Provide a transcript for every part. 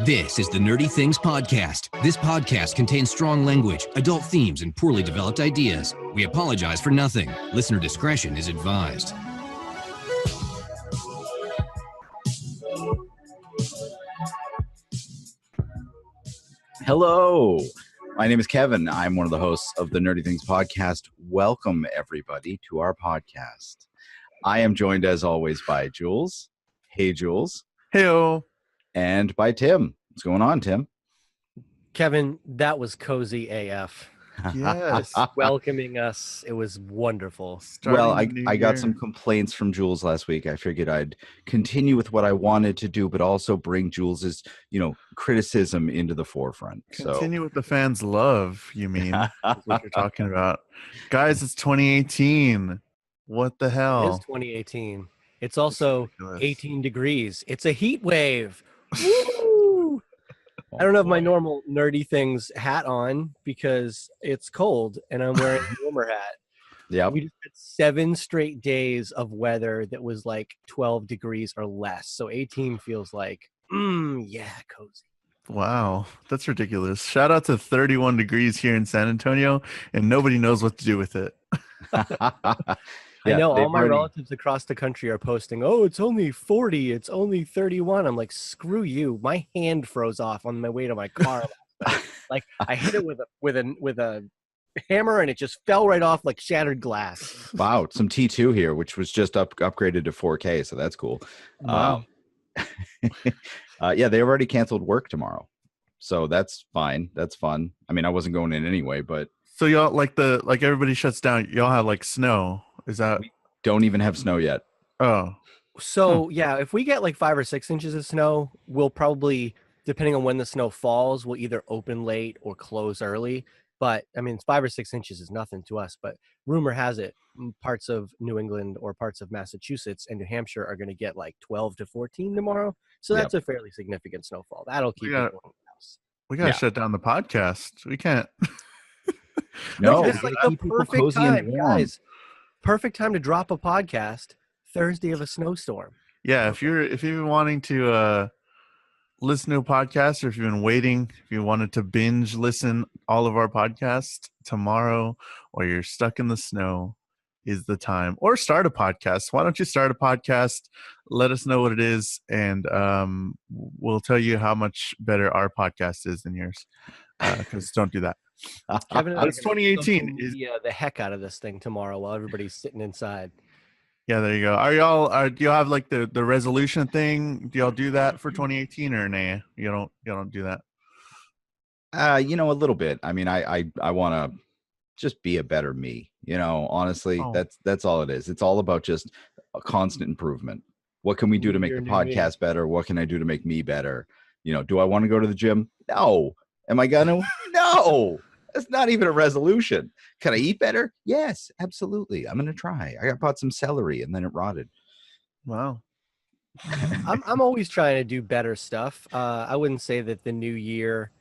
This is the Nerdy Things Podcast. This podcast contains strong language, adult themes, and poorly developed ideas. We apologize for nothing. Listener discretion is advised. Hello, my name is Kevin. I'm one of the hosts of the Nerdy Things Podcast. Welcome, everybody, to our podcast. I am joined, as always, by Jules. Hey, Jules. Heyo. And by Tim. What's going on, Tim? Kevin, that was cozy AF. Yes. Welcoming us. It was wonderful. Well, I got some complaints from Jules last week. I figured I'd continue with what I wanted to do, but also bring Jules's, criticism into the forefront. Continue with the fans' love, you mean? That's what you're talking about. Guys, it's 2018. What the hell? It is 2018. It's also 18 degrees. It's a heat wave. Woo! I don't have my normal Nerdy Things hat on because it's cold and I'm wearing a warmer hat. Yeah. We just had 7 straight days of weather that was like 12 degrees or less. So 18 feels like, yeah, cozy. Wow, that's ridiculous. Shout out to 31 degrees here in San Antonio, and nobody knows what to do with it. I know all my relatives across the country are posting, oh, it's only 40, it's only 31. I'm like, screw you. My hand froze off on my way to my car. Like I hit it with a hammer and it just fell right off like shattered glass. Wow, some T2 here, which was just upgraded to 4K, so that's cool. Wow. Yeah, they already canceled work tomorrow, so that's fine. That's fun. I mean, I wasn't going in anyway, but So y'all like everybody shuts down. Y'all have like snow. Is that? We don't even have snow yet. Oh, So yeah, if we get like 5 or 6 inches of snow, we'll probably, depending on when the snow falls, we'll either open late or close early. But I mean, 5 or 6 inches is nothing to us. But rumor has it, parts of New England or parts of Massachusetts and New Hampshire are going to get like 12 to 14 tomorrow. So that's a fairly significant snowfall. That'll keep people in the house. we gotta shut down the podcast. We can't. No, it's like the perfect time, guys. Perfect time to drop a podcast Thursday of a snowstorm. Yeah, if you've been wanting to listen to a podcast, or if you've been waiting, if you wanted to binge listen all of our podcasts tomorrow, or you're stuck in the snow, is the time. Or start a podcast. Why don't you start a podcast? Let us know what it is, and we'll tell you how much better our podcast is than yours. Because don't do that. Kevin, it's 2018. The heck out of this thing tomorrow while everybody's sitting inside. Yeah, there you go. Do y'all have like the resolution thing? Do y'all do that for 2018 or nah? You don't do that? A little bit. I mean, I want to just be a better me. Honestly, that's all it is. It's all about just a constant improvement. What can we do to make the podcast better? What can I do to make me better? Do I want to go to the gym? No. Am I gonna? No. That's not even a resolution. Can I eat better? Yes, absolutely. I'm gonna try. I bought some celery and then it rotted. Wow. I'm always trying to do better stuff. I wouldn't say that the new year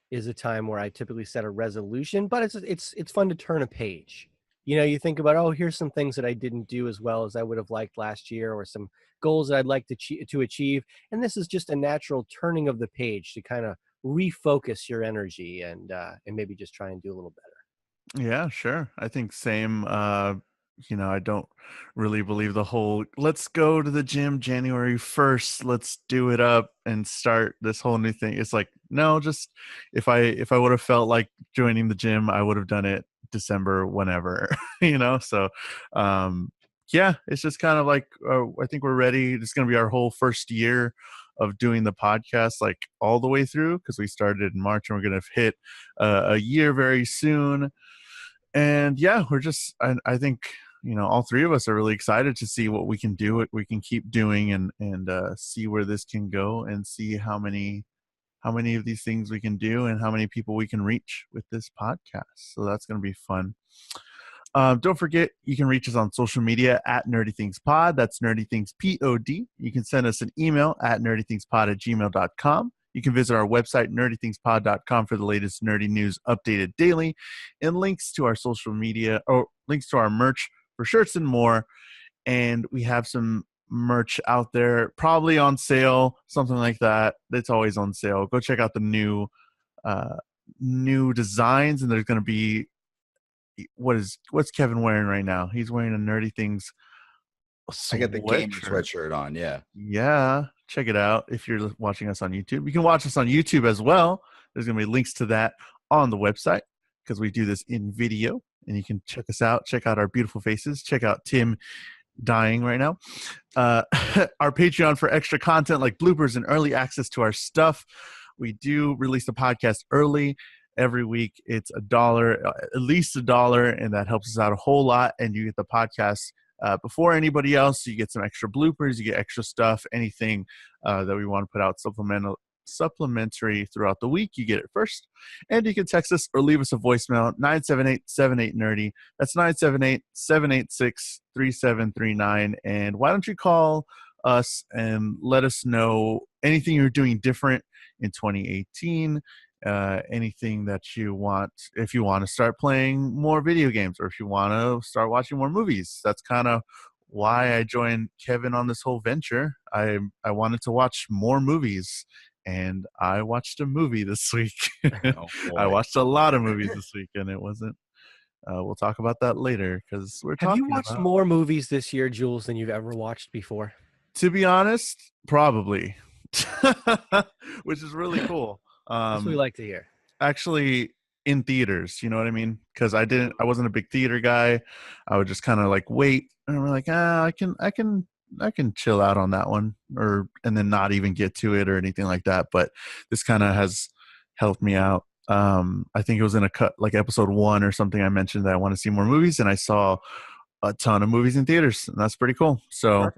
is a time where I typically set a resolution, but it's fun to turn a page. You think about, oh, here's some things that I didn't do as well as I would have liked last year, or some goals that I'd like to achieve. And this is just a natural turning of the page to kind of refocus your energy and maybe just try and do a little better. Yeah, sure. I think same. I don't really believe the whole let's go to the gym January 1st, let's do it up and start this whole new thing. It's like, no, just if I would have felt like joining the gym, I would have done it December, whenever. So it's just kind of like I think we're ready. It's going to be our whole first year of doing the podcast, like all the way through, because we started in March and we're going to hit a year very soon. And we're just, I think, all three of us are really excited to see what we can do, what we can keep doing, and see where this can go, and see how many of these things we can do and how many people we can reach with this podcast. So that's going to be fun. Don't forget, you can reach us on social media at Nerdy Things Pod. That's Nerdy Things Pod. You can send us an email at nerdythingspod@gmail.com. You can visit our website, nerdythingspod.com, for the latest nerdy news updated daily, and links to our social media, or links to our merch for shirts and more. And we have some merch out there, probably on sale, something like that. It's always on sale. Go check out the new designs, and there's going to be what's Kevin wearing right now? He's wearing a Nerdy Things I got the gamer sweatshirt. sweatshirt on. Yeah, check it out if you're watching us on YouTube. You can watch us on YouTube as well. There's going to be links to that on the website because we do this in video, and you can check us out. Check out our beautiful faces. Check out Tim dying right now. Our Patreon for extra content like bloopers and early access to our stuff. We do release the podcast early every week. It's $1, at least $1, and that helps us out a whole lot. And you get the podcast before anybody else. You get some extra bloopers. You get extra stuff. Anything that we want to put out supplementary throughout the week, you get it first. And you can text us or leave us a voicemail, 978-78-NERDY. That's 978-786-3739. And why don't you call us and let us know anything you're doing different in 2018, anything that you want, if you want to start playing more video games or if you want to start watching more movies. That's kind of why I joined Kevin on this whole venture. I wanted to watch more movies, and I watched a movie this week. I watched a lot of movies this week, and it wasn't we'll talk about that later because we're talking about... Have you watched more movies this year, Jules, than you've ever watched before? To be honest, probably. Which is really cool. That's what we like to hear. Actually, in theaters, you know what I mean? Because I wasn't a big theater guy. I would just kind of like wait, and I'm like, I can chill out on that one, and then not even get to it or anything like that. But this kind of has helped me out. I think it was in a cut, like episode 1 or something. I mentioned that I want to see more movies, and I saw a ton of movies in theaters, and that's pretty cool. So,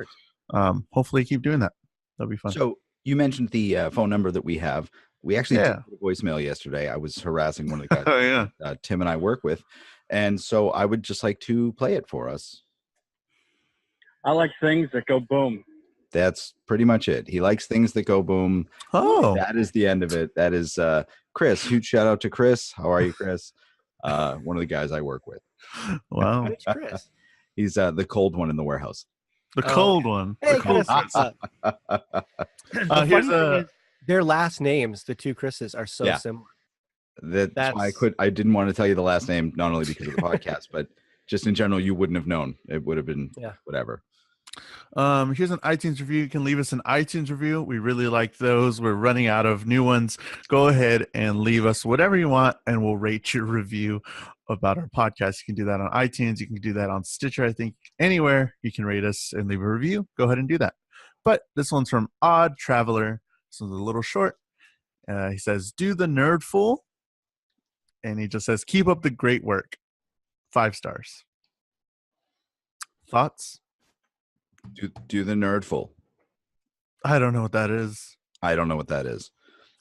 hopefully, keep doing that. That'll be fun. So you mentioned the phone number that we have. We actually did a voicemail yesterday. I was harassing one of the guys Tim and I work with. And so I would just like to play it for us. I like things that go boom. That's pretty much it. He likes things that go boom. Oh. That is the end of it. That is Chris. Huge shout out to Chris. How are you, Chris? One of the guys I work with. Wow. It's Chris. He's the cold one in the warehouse. The cold one. Hey, the cold Chris. Their last names, the two Chris's, are so similar. That's why I didn't want to tell you the last name, not only because of the podcast, but just in general, you wouldn't have known. It would have been whatever. Here's an iTunes review. You can leave us an iTunes review. We really like those. We're running out of new ones. Go ahead and leave us whatever you want, and we'll rate your review about our podcast. You can do that on iTunes. You can do that on Stitcher. I think anywhere you can rate us and leave a review, go ahead and do that. But this one's from Odd Traveler. This one's a little short. He says, "Do the nerd fool," and he just says, "Keep up the great work." 5 stars. Thoughts? Do the nerdful. I don't know what that is. I don't know what that is.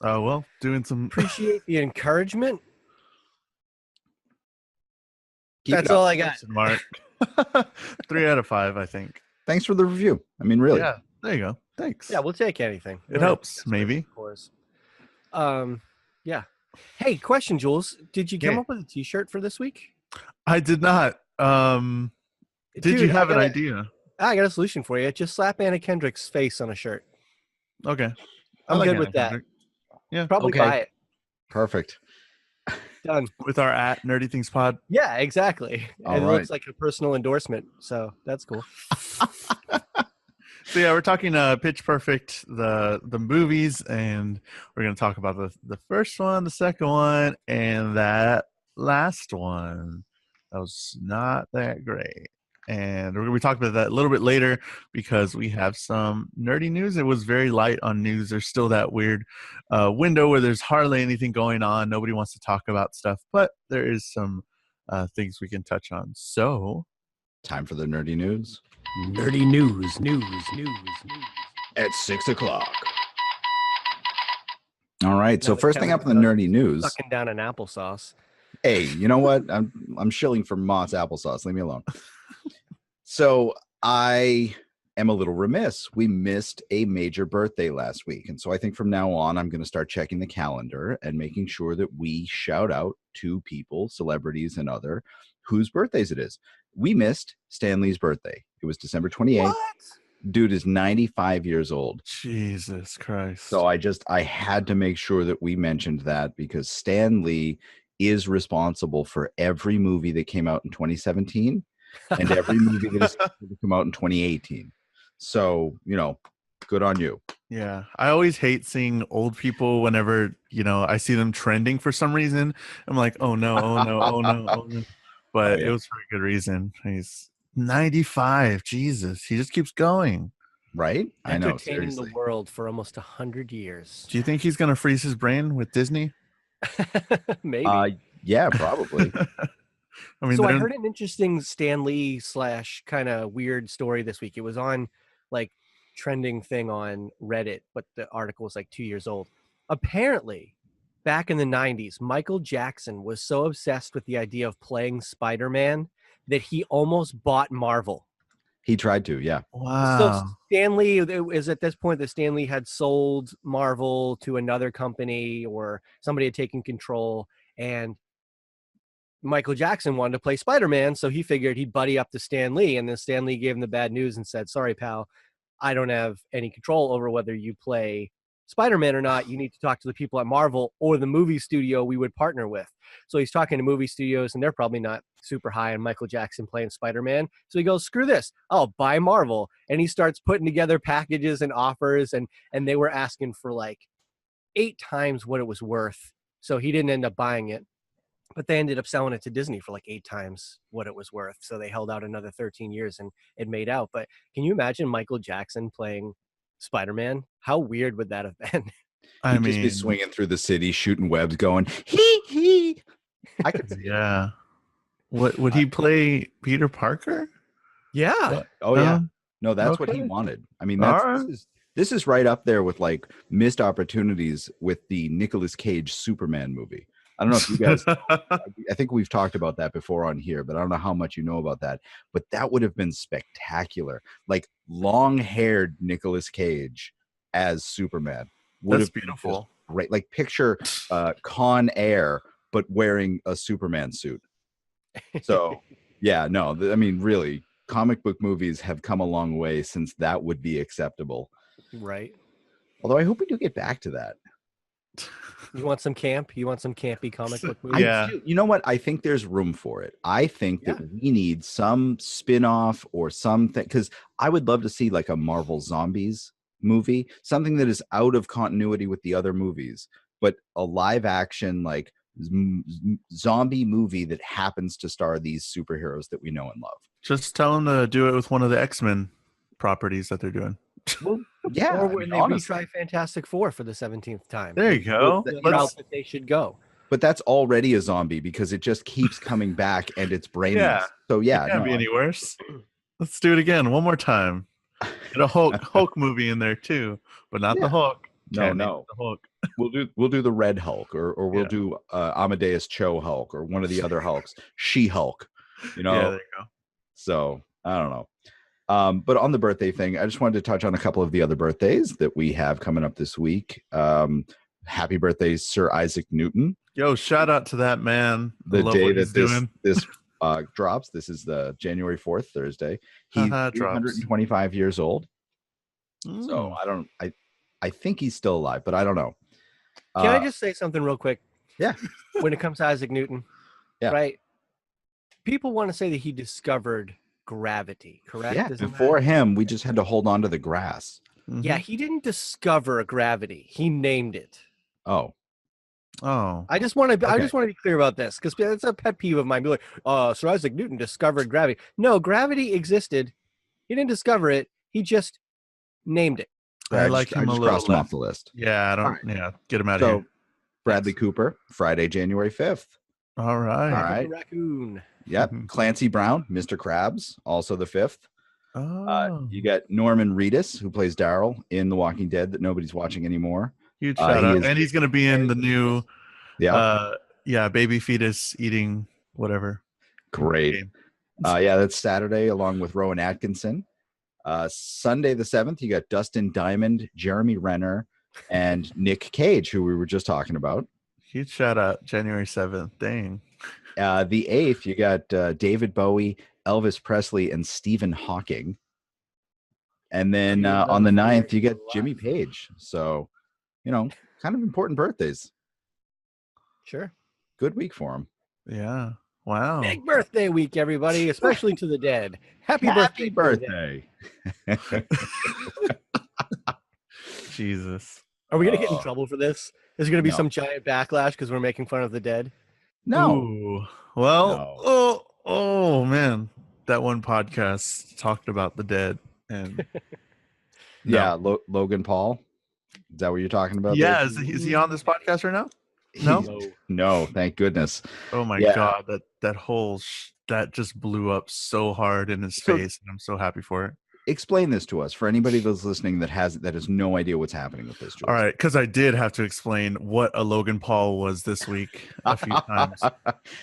Oh, well, doing some... Appreciate the encouragement. That's all I got. Mark. 3 out of 5, I think. Thanks for the review. I mean, really. Yeah, there you go. Thanks. Yeah, we'll take anything. It helps, maybe. Of course. Yeah. Hey, question, Jules. Did you come up with a T-shirt for this week? I did not. Did you have an idea? I got a solution for you. Just slap Anna Kendrick's face on a shirt. Okay. I'm good with that. Yeah. Probably buy it. Perfect. Done. With our @Nerdy Things Pod. Yeah, exactly. All it right. looks like a personal endorsement, so that's cool. So yeah, we're talking Pitch Perfect, the movies, and we're going to talk about the first one, the second one, and that last one. That was not that great. And we're going to be talking about that a little bit later because we have some nerdy news. It was very light on news. There's still that weird window where there's hardly anything going on. Nobody wants to talk about stuff, but there is some things we can touch on. So, time for the nerdy news. Nerdy news. At 6 o'clock. All right. So first thing up in the nerdy news. Sucking down an applesauce. Hey, you know what? I'm shilling for Mott's applesauce. Leave me alone. So I am a little remiss. We missed a major birthday last week. And so I think from now on, I'm going to start checking the calendar and making sure that we shout out to people, celebrities and other, whose birthdays it is. We missed Stan Lee's birthday. It was December 28th. What? Dude is 95 years old. Jesus Christ. So I had to make sure that we mentioned that because Stan Lee is responsible for every movie that came out in 2017 and every movie that is scheduled to come out in 2018. So, good on you. Yeah, I always hate seeing old people whenever, I see them trending for some reason. I'm like, oh no, oh no, oh no, oh no. But it was for a good reason. He's 95. Jesus, he just keeps going. Right? I know, Entertaining seriously. the world for almost 100 years. Do you think he's going to freeze his brain with Disney? Maybe. Yeah, probably. I mean, so I heard an interesting Stan Lee / kind of weird story this week. It was on like trending thing on Reddit, but the article was like 2 years old. Apparently, back in the 90s, Michael Jackson was so obsessed with the idea of playing Spider-Man that he almost bought Marvel. He tried to, yeah. Wow. So Stan Lee, it was at this point that Stan Lee had sold Marvel to another company or somebody had taken control, and Michael Jackson wanted to play Spider-Man, so he figured he'd buddy up to Stan Lee, and then Stan Lee gave him the bad news and said, sorry, pal, I don't have any control over whether you play Spider-Man or not. You need to talk to the people at Marvel or the movie studio we would partner with. So he's talking to movie studios, and they're probably not super high on Michael Jackson playing Spider-Man. So he goes, screw this, I'll buy Marvel. And he starts putting together packages and offers, and they were asking for like 8 times what it was worth. So he didn't end up buying it. But they ended up selling it to Disney for like 8 times what it was worth. So they held out another 13 years and it made out. But can you imagine Michael Jackson playing Spider-Man? How weird would that have been? He'd just be swinging through the city, shooting webs, going, hee. I could see yeah. What would he play? Peter Parker? Yeah. Oh, yeah. No, that's what he wanted. I mean, this is right up there with like missed opportunities with the Nicolas Cage Superman movie. I don't know if you guys, I think we've talked about that before on here, but I don't know how much you know about that. But that would have been spectacular. Like long-haired Nicolas Cage as Superman. That's beautiful. Great. Like picture Con Air, but wearing a Superman suit. So, yeah, no, I mean, really, comic book movies have come a long way since that would be acceptable. Right. Although I hope we do get back to that. You want some camp? You want some campy comic book movies? Yeah. You know what? I think there's room for it. I think that we need some spin-off or something, because I would love to see like a Marvel Zombies movie, something that is out of continuity with the other movies, but a live action like zombie movie that happens to star these superheroes that we know and love. Just tell them to do it with one of the X-Men properties that they're doing. Well, yeah. Or when they retry Fantastic Four for the 17th time. There you go. The route that they should go. But that's already a zombie because it just keeps coming back and it's brainless. Yeah. So yeah, it can't be any worse. Let's do it again one more time. Get a Hulk movie in there too, but not the Hulk. No. The Hulk. We'll do the Red Hulk, or we'll do Amadeus Cho Hulk, or one of the other Hulks, She-Hulk. Yeah, there you go. So I don't know. But on the birthday thing, I just wanted to touch on a couple of the other birthdays that we have coming up this week. Happy birthday, Sir Isaac Newton. Yo, shout out to that man. The day that this drops. This is the January 4th, Thursday. He's 325 years old. So I think he's still alive, but I don't know. Can I just say something real quick? Yeah. When it comes to Isaac Newton, right? People want to say that he discovered gravity, correct? Yeah, before him, we just had to hold on to the grass. Mm-hmm. Yeah, he didn't discover gravity. He named it. Oh. I just want to be clear about this, because it's a pet peeve of mine. Be like, Sir Isaac Newton discovered gravity. No, gravity existed. He didn't discover it. He just named it. I like him a little. Crossed him off the list. Yeah, I don't. Right. Yeah, get him out of here. Bradley Cooper, Friday, January 5th. All right. Raccoon. Yep. Clancy Brown, Mr. Krabs, also the 5th. You got Norman Reedus, who plays Daryl in The Walking Dead that nobody's watching anymore. Huge shout out. And he's going to be in the new baby fetus eating whatever. Great. That's Saturday along with Rowan Atkinson. Sunday the 7th, you got Dustin Diamond, Jeremy Renner, and Nick Cage, who we were just talking about. Huge shout out, January 7th. Dang. The 8th, you got David Bowie, Elvis Presley, and Stephen Hawking. And then on the 9th, you get Jimmy Page. So, kind of important birthdays. Sure. Good week for him. Yeah. Wow. Big birthday week, everybody, especially to the dead. Happy birthday. Birthday. Jesus. Are we going to get in trouble for this? Is there going to be No. some giant backlash because we're making fun of the dead? No. Ooh. Well, No. oh man. That one podcast talked about the dead and Yeah, Logan Paul. Is that what you're talking about? Yeah, there? is he on this podcast right now? No. No, thank goodness. Oh my God, that whole that just blew up so hard in his face, and I'm so happy for it. Explain this to us for anybody that's listening that has no idea what's happening with this. Jules. All right, because I did have to explain what a Logan Paul was this week a few times.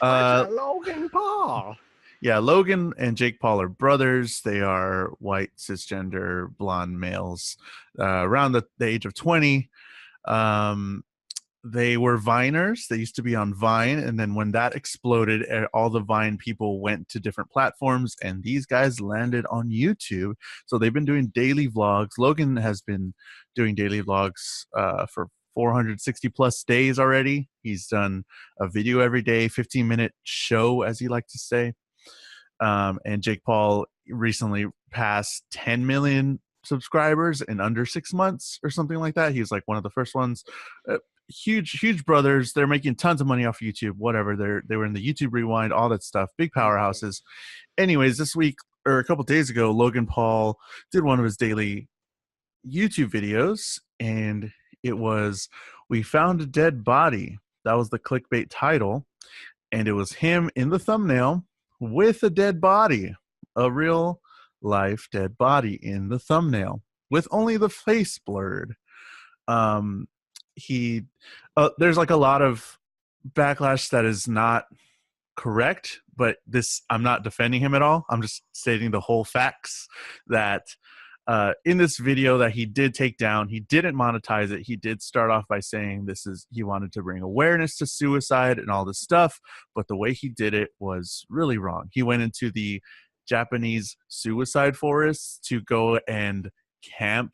Logan Paul. Yeah, Logan and Jake Paul are brothers. They are white, cisgender, blonde males around the age of 20. They were Viners. They used to be on Vine. And then when that exploded, all the Vine people went to different platforms. And these guys landed on YouTube. So they've been doing daily vlogs. Logan has been doing daily vlogs for 460 plus days already. He's done a video every day, 15-minute show, as he likes to say. And Jake Paul recently passed 10 million subscribers in under 6 months or something like that. He was like one of the first ones. Huge brothers. They're making tons of money off YouTube, whatever. They were in the YouTube Rewind, all that stuff. Big powerhouses. Anyways, this week or a couple days ago, Logan Paul did one of his daily YouTube videos, and it was, "We found a dead body." That was the clickbait title. And it was him in the thumbnail with a dead body, a real life dead body in the thumbnail with only the face blurred. There's like a lot of backlash that is not correct, but I'm not defending him at all. I'm just stating the whole facts that in this video that he did take down, he didn't monetize it. He did start off by saying he wanted to bring awareness to suicide and all this stuff, but the way he did it was really wrong. He went into the Japanese suicide forests to go and camp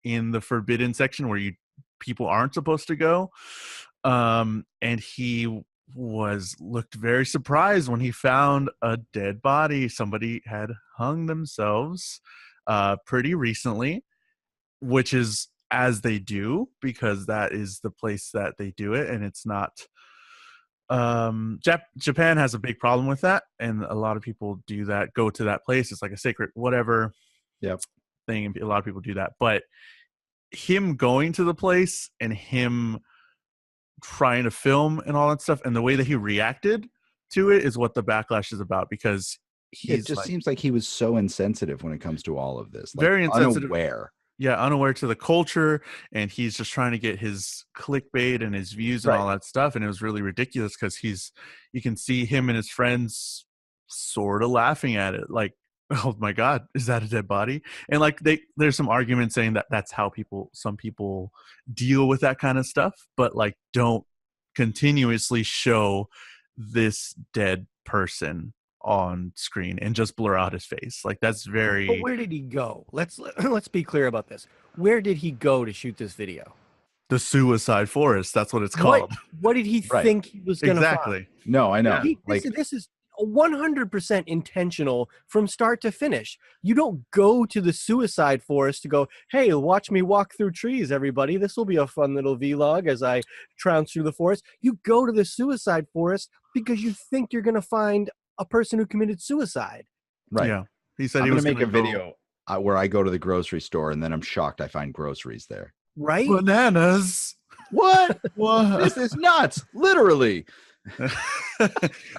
in the forbidden section where people aren't supposed to go. And he looked very surprised when he found a dead body. Somebody had hung themselves pretty recently, which is as they do, because that is the place that they do it, and it's not Japan has a big problem with that, and a lot of people do that, go to that place. It's like a sacred whatever thing. A lot of people do that, but him going to the place and him trying to film and all that stuff and the way that he reacted to it is what the backlash is about, because it just seems like he was so insensitive when it comes to all of this. Very insensitive. Unaware to the culture, and he's just trying to get his clickbait and his views and all that stuff. And it was really ridiculous because you can see him and his friends sort of laughing at it, like, "Oh my God, is that a dead body?" And like there's some argument saying that that's how some people deal with that kind of stuff, but like don't continuously show this dead person on screen and just blur out his face. Like that's very. But where did he go? Let's be clear about this. Where did he go to shoot this video? The suicide forest. That's what it's called. What did he think he was going to find? No, I know. This is 100% intentional from start to finish. You don't go to the suicide forest to go, "Hey, watch me walk through trees, everybody. This will be a fun little vlog as I trounce through the forest." You go to the suicide forest because you think you're going to find a person who committed suicide. Right. Yeah. He said he was going to make a video where I go to the grocery store and then I'm shocked I find groceries there. Right? Bananas. What? This is nuts. Literally.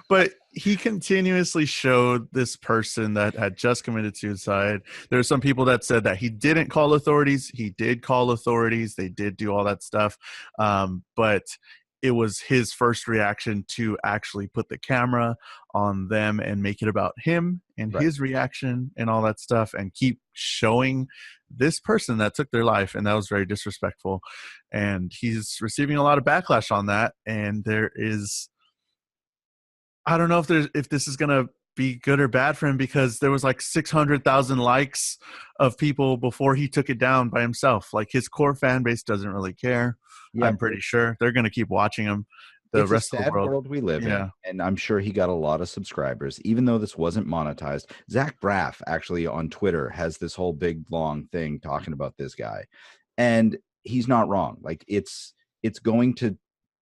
But he continuously showed this person that had just committed suicide. There are some people that said that he didn't call authorities. He did call authorities. They did do all that stuff. But it was his first reaction to actually put the camera on them and make it about him and his reaction and all that stuff, and keep showing this person that took their life. And that was very disrespectful. And he's receiving a lot of backlash on that. And there is, I don't know if this is going to be good or bad for him, because there was like 600,000 likes of people before he took it down by himself. Like, his core fan base doesn't really care. Yeah, I'm pretty sure they're going to keep watching him. The it's rest a of sad the world we live in, and I'm sure he got a lot of subscribers, even though this wasn't monetized. Zach Braff actually on Twitter has this whole big long thing talking about this guy, and he's not wrong. Like, it's going to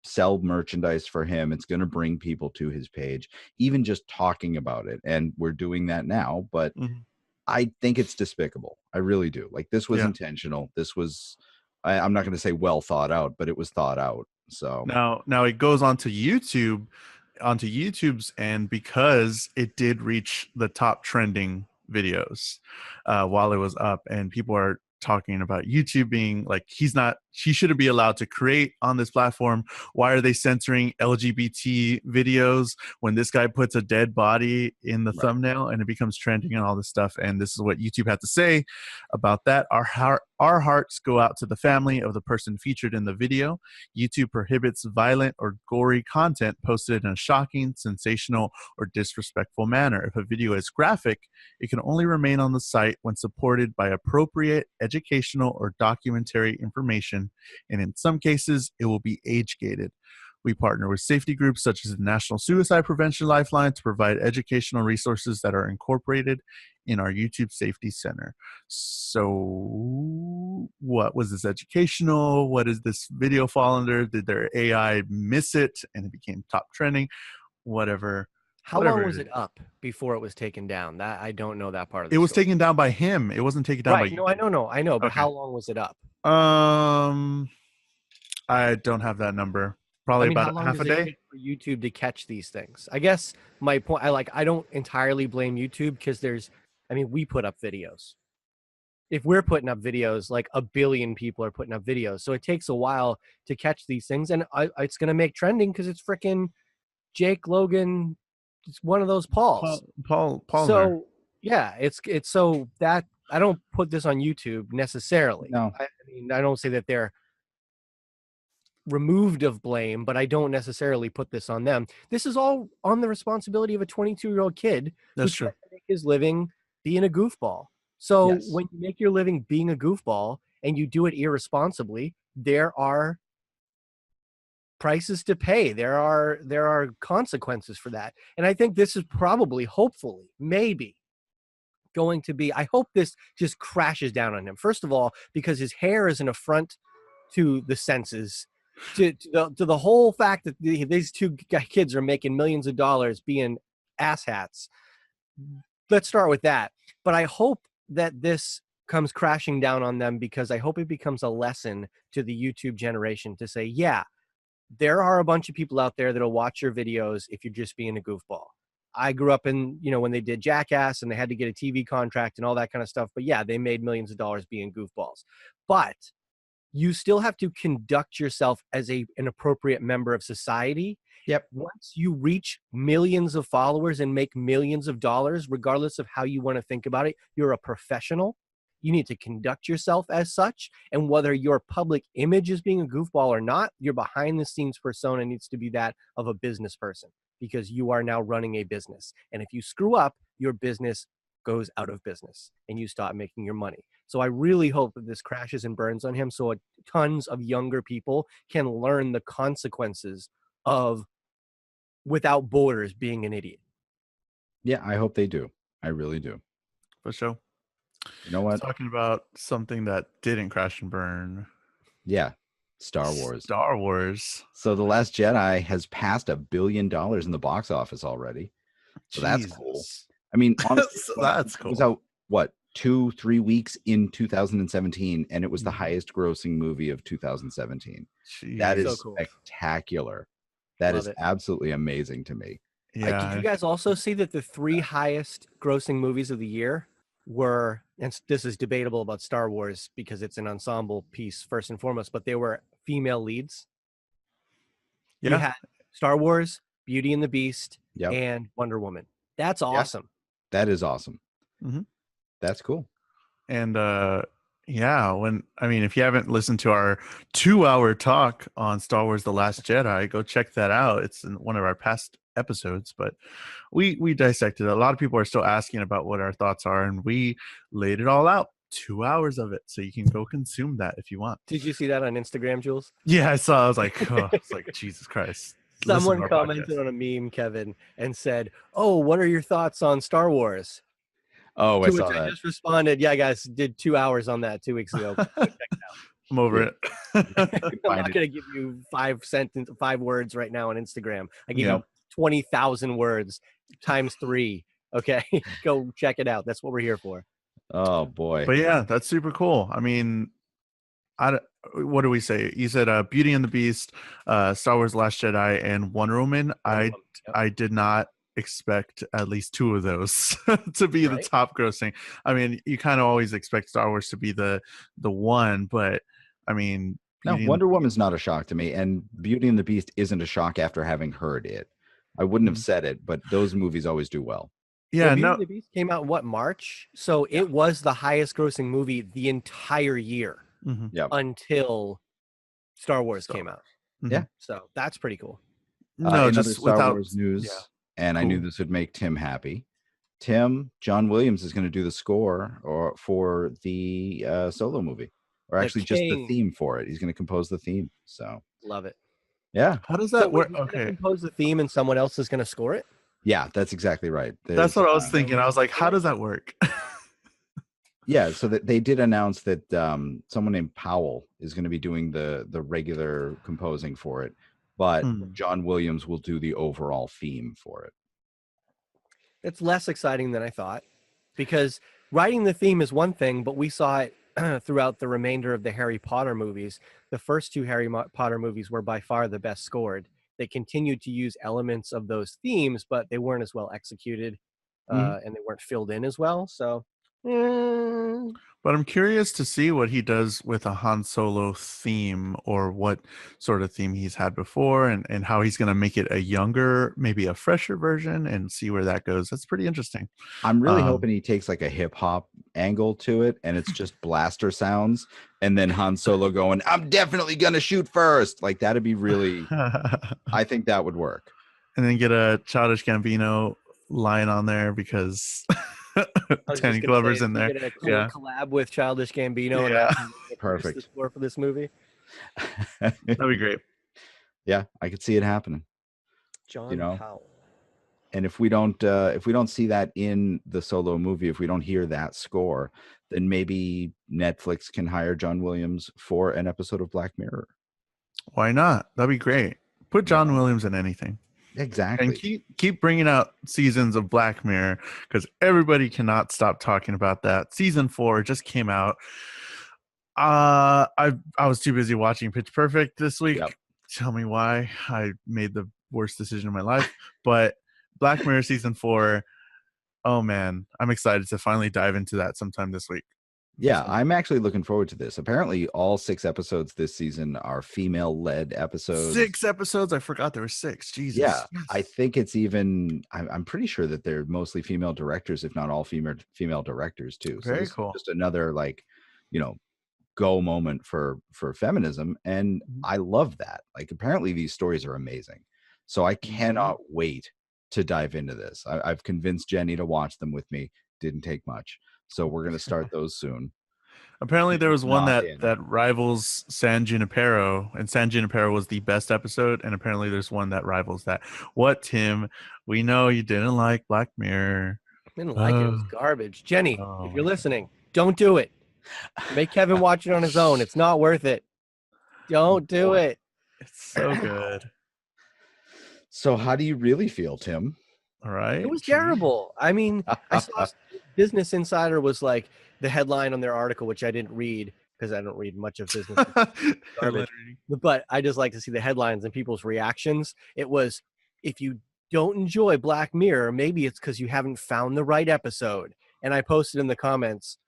sell merchandise for him. It's going to bring people to his page, even just talking about it, and we're doing that now. But I think it's despicable. I really do. Like, this was intentional. This was, I'm not going to say well thought out, but it was thought out. So now it goes onto YouTube's end, because it did reach the top trending videos while it was up, and people are talking about YouTube being like, he shouldn't be allowed to create on this platform. Why are they censoring LGBT videos when this guy puts a dead body in the thumbnail and it becomes trending and all this stuff? And this is what YouTube had to say about that. Our hearts go out to the family of the person featured in the video. YouTube prohibits violent or gory content posted in a shocking, sensational, or disrespectful manner. If a video is graphic, it can only remain on the site when supported by appropriate educational or documentary information, and in some cases, it will be age-gated. We partner with safety groups such as the National Suicide Prevention Lifeline to provide educational resources that are incorporated in our YouTube Safety Center. So what was this educational? What does this video fall under? Did their AI miss it and it became top trending? Whatever. How long was it up before it was taken down? That I don't know that part of the It was story. taken down by him. It wasn't taken down by you. No, I know, but how long was it up? I don't have that number. Probably about half a day. Take for YouTube to catch these things? I guess my point, I don't entirely blame YouTube, because we put up videos. If we're putting up videos, like a billion people are putting up videos. So it takes a while to catch these things, and it's going to make trending because it's freaking Jake, Logan, it's one of those Pauls. Paul. So yeah, it's so that I don't put this on YouTube necessarily. No. I don't say that they're removed of blame, but I don't necessarily put this on them. This is all on the responsibility of a 22-year-old kid who's trying to make his living being a goofball. So when you make your living being a goofball and you do it irresponsibly, there are prices to pay. There are consequences for that. And I think this is probably, hopefully, maybe going to be, I hope this just crashes down on him. First of all, because his hair is an affront to the senses, to the whole fact that these two kids are making millions of dollars being asshats. Let's start with that. But I hope that this comes crashing down on them, because I hope it becomes a lesson to the YouTube generation to say, yeah, there are a bunch of people out there that'll watch your videos if you're just being a goofball. I grew up in, when they did Jackass and they had to get a TV contract and all that kind of stuff. But yeah, they made millions of dollars being goofballs. But you still have to conduct yourself as an appropriate member of society. Yep. Once you reach millions of followers and make millions of dollars, regardless of how you want to think about it, you're a professional. You need to conduct yourself as such. And whether your public image is being a goofball or not, your behind the scenes persona needs to be that of a business person, because you are now running a business. And if you screw up, your business goes out of business and you stop making your money. So I really hope that this crashes and burns on him, so tons of younger people can learn the consequences of, without borders, being an idiot. Yeah, I hope they do. I really do. For sure. You know what? Talking about something that didn't crash and burn. Yeah. Star Wars. Star Wars. So The Last Jedi has passed $1 billion in the box office already. So that's cool. I mean, honestly, that's cool. It was out, what, 2-3 weeks in 2017, and it was the highest grossing movie of 2017. Jeez. That is So cool. spectacular. That Love is it. absolutely amazing to me. Yeah. Did you guys also see that the 3 highest grossing movies of the year were, and this is debatable about Star Wars because it's an ensemble piece first and foremost, but they were female leads? Yeah. You had Star Wars, Beauty and the Beast, Yep. and Wonder Woman. That's awesome. That is awesome. Mhm. That's cool. And if you haven't listened to our 2-hour talk on Star Wars The Last Jedi, go check that out. It's in one of our past episodes, but we dissected it. A lot of people are still asking about what our thoughts are, and we laid it all out. 2 hours of it, so you can go consume that if you want. Did you see that on Instagram, Jules? Yeah, I saw. I was like, oh, it's like Jesus Christ. Someone commented on a meme, Kevin, and said, "Oh, what are your thoughts on Star Wars?" Oh, to I which saw I that. just responded, "Yeah, guys, did 2 hours on that 2 weeks ago. Check it out." I'm over it. I'm not going to give you 5 words right now on Instagram. I give you 20,000 words times 3. Okay, go check it out. That's what we're here for. Oh boy. But yeah, that's super cool. I mean, what do we say? You said Beauty and the Beast, Star Wars: Last Jedi, and Wonder Woman. I did not expect at least 2 of those to be the top grossing. I mean, you kind of always expect Star Wars to be the one, but I mean, Wonder Woman's not a shock to me, and Beauty and the Beast isn't a shock after having heard it. I wouldn't have said it, but those movies always do well. Yeah, Beauty and the Beast came out March, so it was the highest grossing movie the entire year until Star Wars came out. Yeah, so that's pretty cool. No, just Star Wars news, and cool. I knew this would make Tim happy. John Williams is going to do the score for the Solo movie, or actually just the theme for it. He's going to compose the theme. So love it. Yeah. How does that work? Okay, compose the theme, and someone else is going to score it. Yeah, that's exactly right. That's what I was thinking. I was like, how does that work? Yeah, so that they did announce that someone named Powell is going to be doing the regular composing for it, but John Williams will do the overall theme for it. It's less exciting than I thought, because writing the theme is one thing, but we saw it throughout the remainder of the Harry Potter movies. The first 2 Harry Potter movies were by far the best scored. They continued to use elements of those themes, but they weren't as well executed, and they weren't filled in as well. So, but I'm curious to see what he does with a Han Solo theme, or what sort of theme he's had before, and how he's going to make it a younger, maybe a fresher version, and see where that goes. That's pretty interesting. I'm really hoping he takes like a hip hop angle to it, and it's just blaster sounds, and then Han Solo going, "I'm definitely going to shoot first." Like, that'd be really, I think that would work. And then get a Childish Gambino line on there, because Danny Glover's in there. Get a cool collab with Childish Gambino. Yeah, perfect. The score for this movie. That'd be great. Yeah, I could see it happening. John Powell. And if we don't see that in the Solo movie, if we don't hear that score, then maybe Netflix can hire John Williams for an episode of Black Mirror. Why not? That'd be great. Put John Williams in anything. Exactly. And keep bringing out seasons of Black Mirror, because everybody cannot stop talking about that. Season 4 just came out. I was too busy watching Pitch Perfect this week. Tell me why I made the worst decision of my life. But Black Mirror season 4, oh man, I'm excited to finally dive into that sometime this week. Yeah, I'm actually looking forward to this. Apparently, all 6 episodes this season are female-led episodes. 6 episodes? I forgot there were 6. Jesus. Yeah, yes. I think it's even. I'm pretty sure that they're mostly female directors, if not all female directors too. So very cool. Just another go moment for feminism, and I love that. Like, apparently these stories are amazing, so I cannot wait to dive into this. I've convinced Jenny to watch them with me. Didn't take much. So we're going to start those soon. Apparently there was one that rivals San Junipero, and San Junipero was the best episode, and apparently there's one that rivals that. What, Tim? We know you didn't like Black Mirror. Didn't like it. It was garbage. Jenny, if you're listening, don't do it. Make Kevin watch it on his own. It's not worth it. Don't do it. It's so good. So how do you really feel, Tim? All right. It was terrible. I mean, I saw Business Insider was like the headline on their article, which I didn't read because I don't read much of business. But I just like to see the headlines and people's reactions. It was, if you don't enjoy Black Mirror, maybe it's because you haven't found the right episode. And I posted in the comments,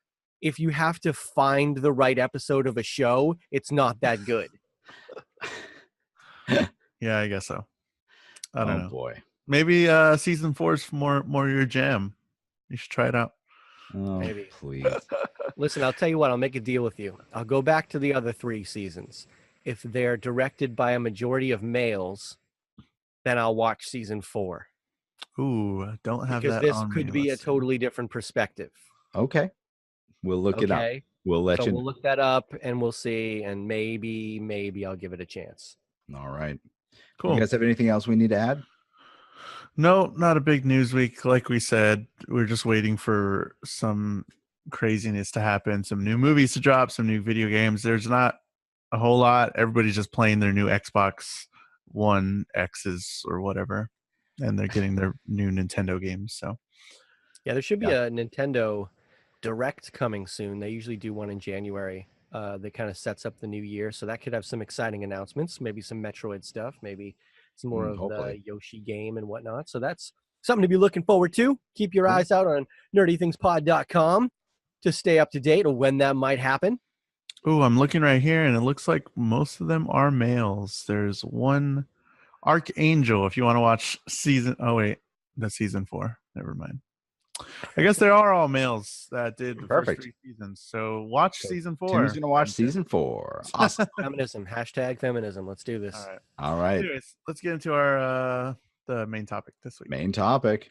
if you have to find the right episode of a show, it's not that good. Yeah, I guess so. I don't know. Boy. Maybe season 4 is more your jam. You should try it out. Oh, maybe. Please. Listen, I'll tell you what, I'll make a deal with you. I'll go back to the other 3 seasons. If they're directed by a majority of males then I'll watch season 4. Ooh, don't have Because that this on me. could be a Let's see. totally different perspective. Okay. We'll look it up. Okay. We'll let So you we'll look that up and we'll see, and maybe I'll give it a chance. All right. Cool. You guys have anything else we need to add? No, not a big news week. Like we said, we're just waiting for some craziness to happen, some new movies to drop, some new video games. There's not a whole lot. Everybody's just playing their new Xbox One X's or whatever, and they're getting their new Nintendo games. So Yeah, there should be a Nintendo Direct coming soon. They usually do one in January. That kind of sets up the new year, so that could have some exciting announcements. Maybe some Metroid stuff. Maybe some more of hopefully. the Yoshi game and whatnot. So that's something to be looking forward to. Keep your eyes out on nerdythingspod.com to stay up to date on when that might happen. ooh, I'm looking right here, and it looks like most of them are males. There's one Archangel. If you want to watch that's season 4. Never mind. I guess they are all males that did the Perfect. first 3 seasons. So watch season 4. Tim's gonna watch season 4. Awesome. Feminism. #feminism. Let's do this. All right. All right. Anyways, let's get into our the main topic this week. Main topic.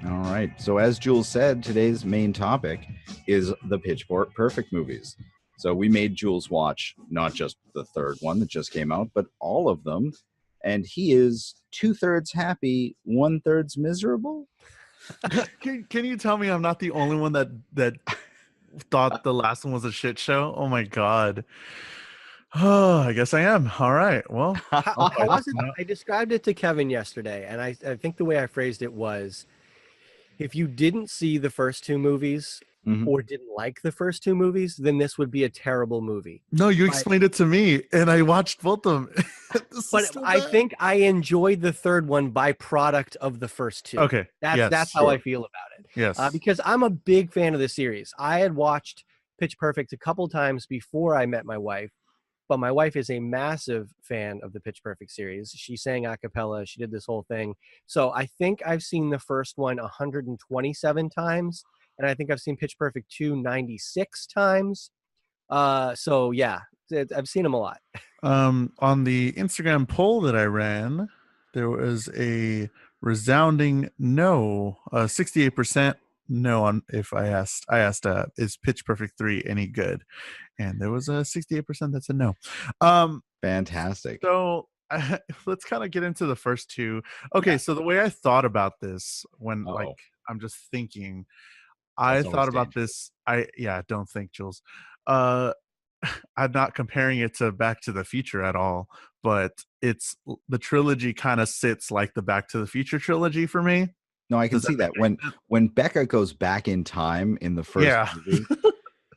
All right. So as Jules said, today's main topic is the Pitch Perfect movies. So we made Jules watch not just the third one that just came out, but all of them. And he is 2/3 happy, 1/3 miserable. Can you tell me I'm not the only one that thought the last one was a shit show? Oh my god. Oh, I guess I am. All right. Well, How was it? I described it to Kevin yesterday, and I think the way I phrased it was, if you didn't see the first 2 movies or didn't like the first 2 movies, then this would be a terrible movie. no, you explained it to me, and I watched both of them. But I think I enjoyed the third one by product of the first 2. Okay. That's how I feel about it. Yes. Because I'm a big fan of the series. I had watched Pitch Perfect a couple times before I met my wife, but my wife is a massive fan of the Pitch Perfect series. She sang a cappella. She did this whole thing. So I think I've seen the first one 127 times, and I think I've seen Pitch Perfect 2 96 times. So yeah, I've seen them a lot. On the Instagram poll that I ran, there was a resounding no, 68% no on if I asked is Pitch Perfect 3 any good? And there was a 68% that said no. Fantastic. So let's kind of get into the first 2. Okay, so the way I thought about this when I'm just thinking, I thought about this. Don't think, Jules. I'm not comparing it to Back to the Future at all, but it's the trilogy kind of sits like the Back to the Future trilogy for me. No, I can see that when Becca goes back in time in the first movie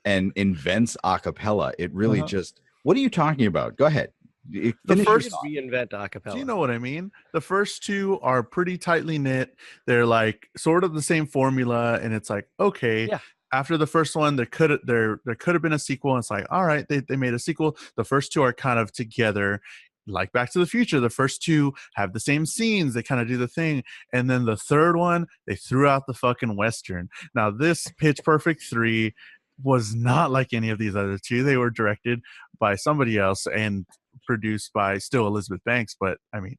and invents a cappella, it really just. What are you talking about? Go ahead. The first reinvent a cappella. Do you know what I mean? The first 2 are pretty tightly knit. They're like sort of the same formula, and it's like, okay. Yeah. After the first one, there could have been a sequel. And it's like, all right, they made a sequel. The first 2 are kind of together, like Back to the Future. The first 2 have the same scenes. They kind of do the thing. And then the third one, they threw out the fucking Western. Now, this Pitch Perfect 3 was not like any of these other 2. They were directed by somebody else and produced by still Elizabeth Banks. But I mean,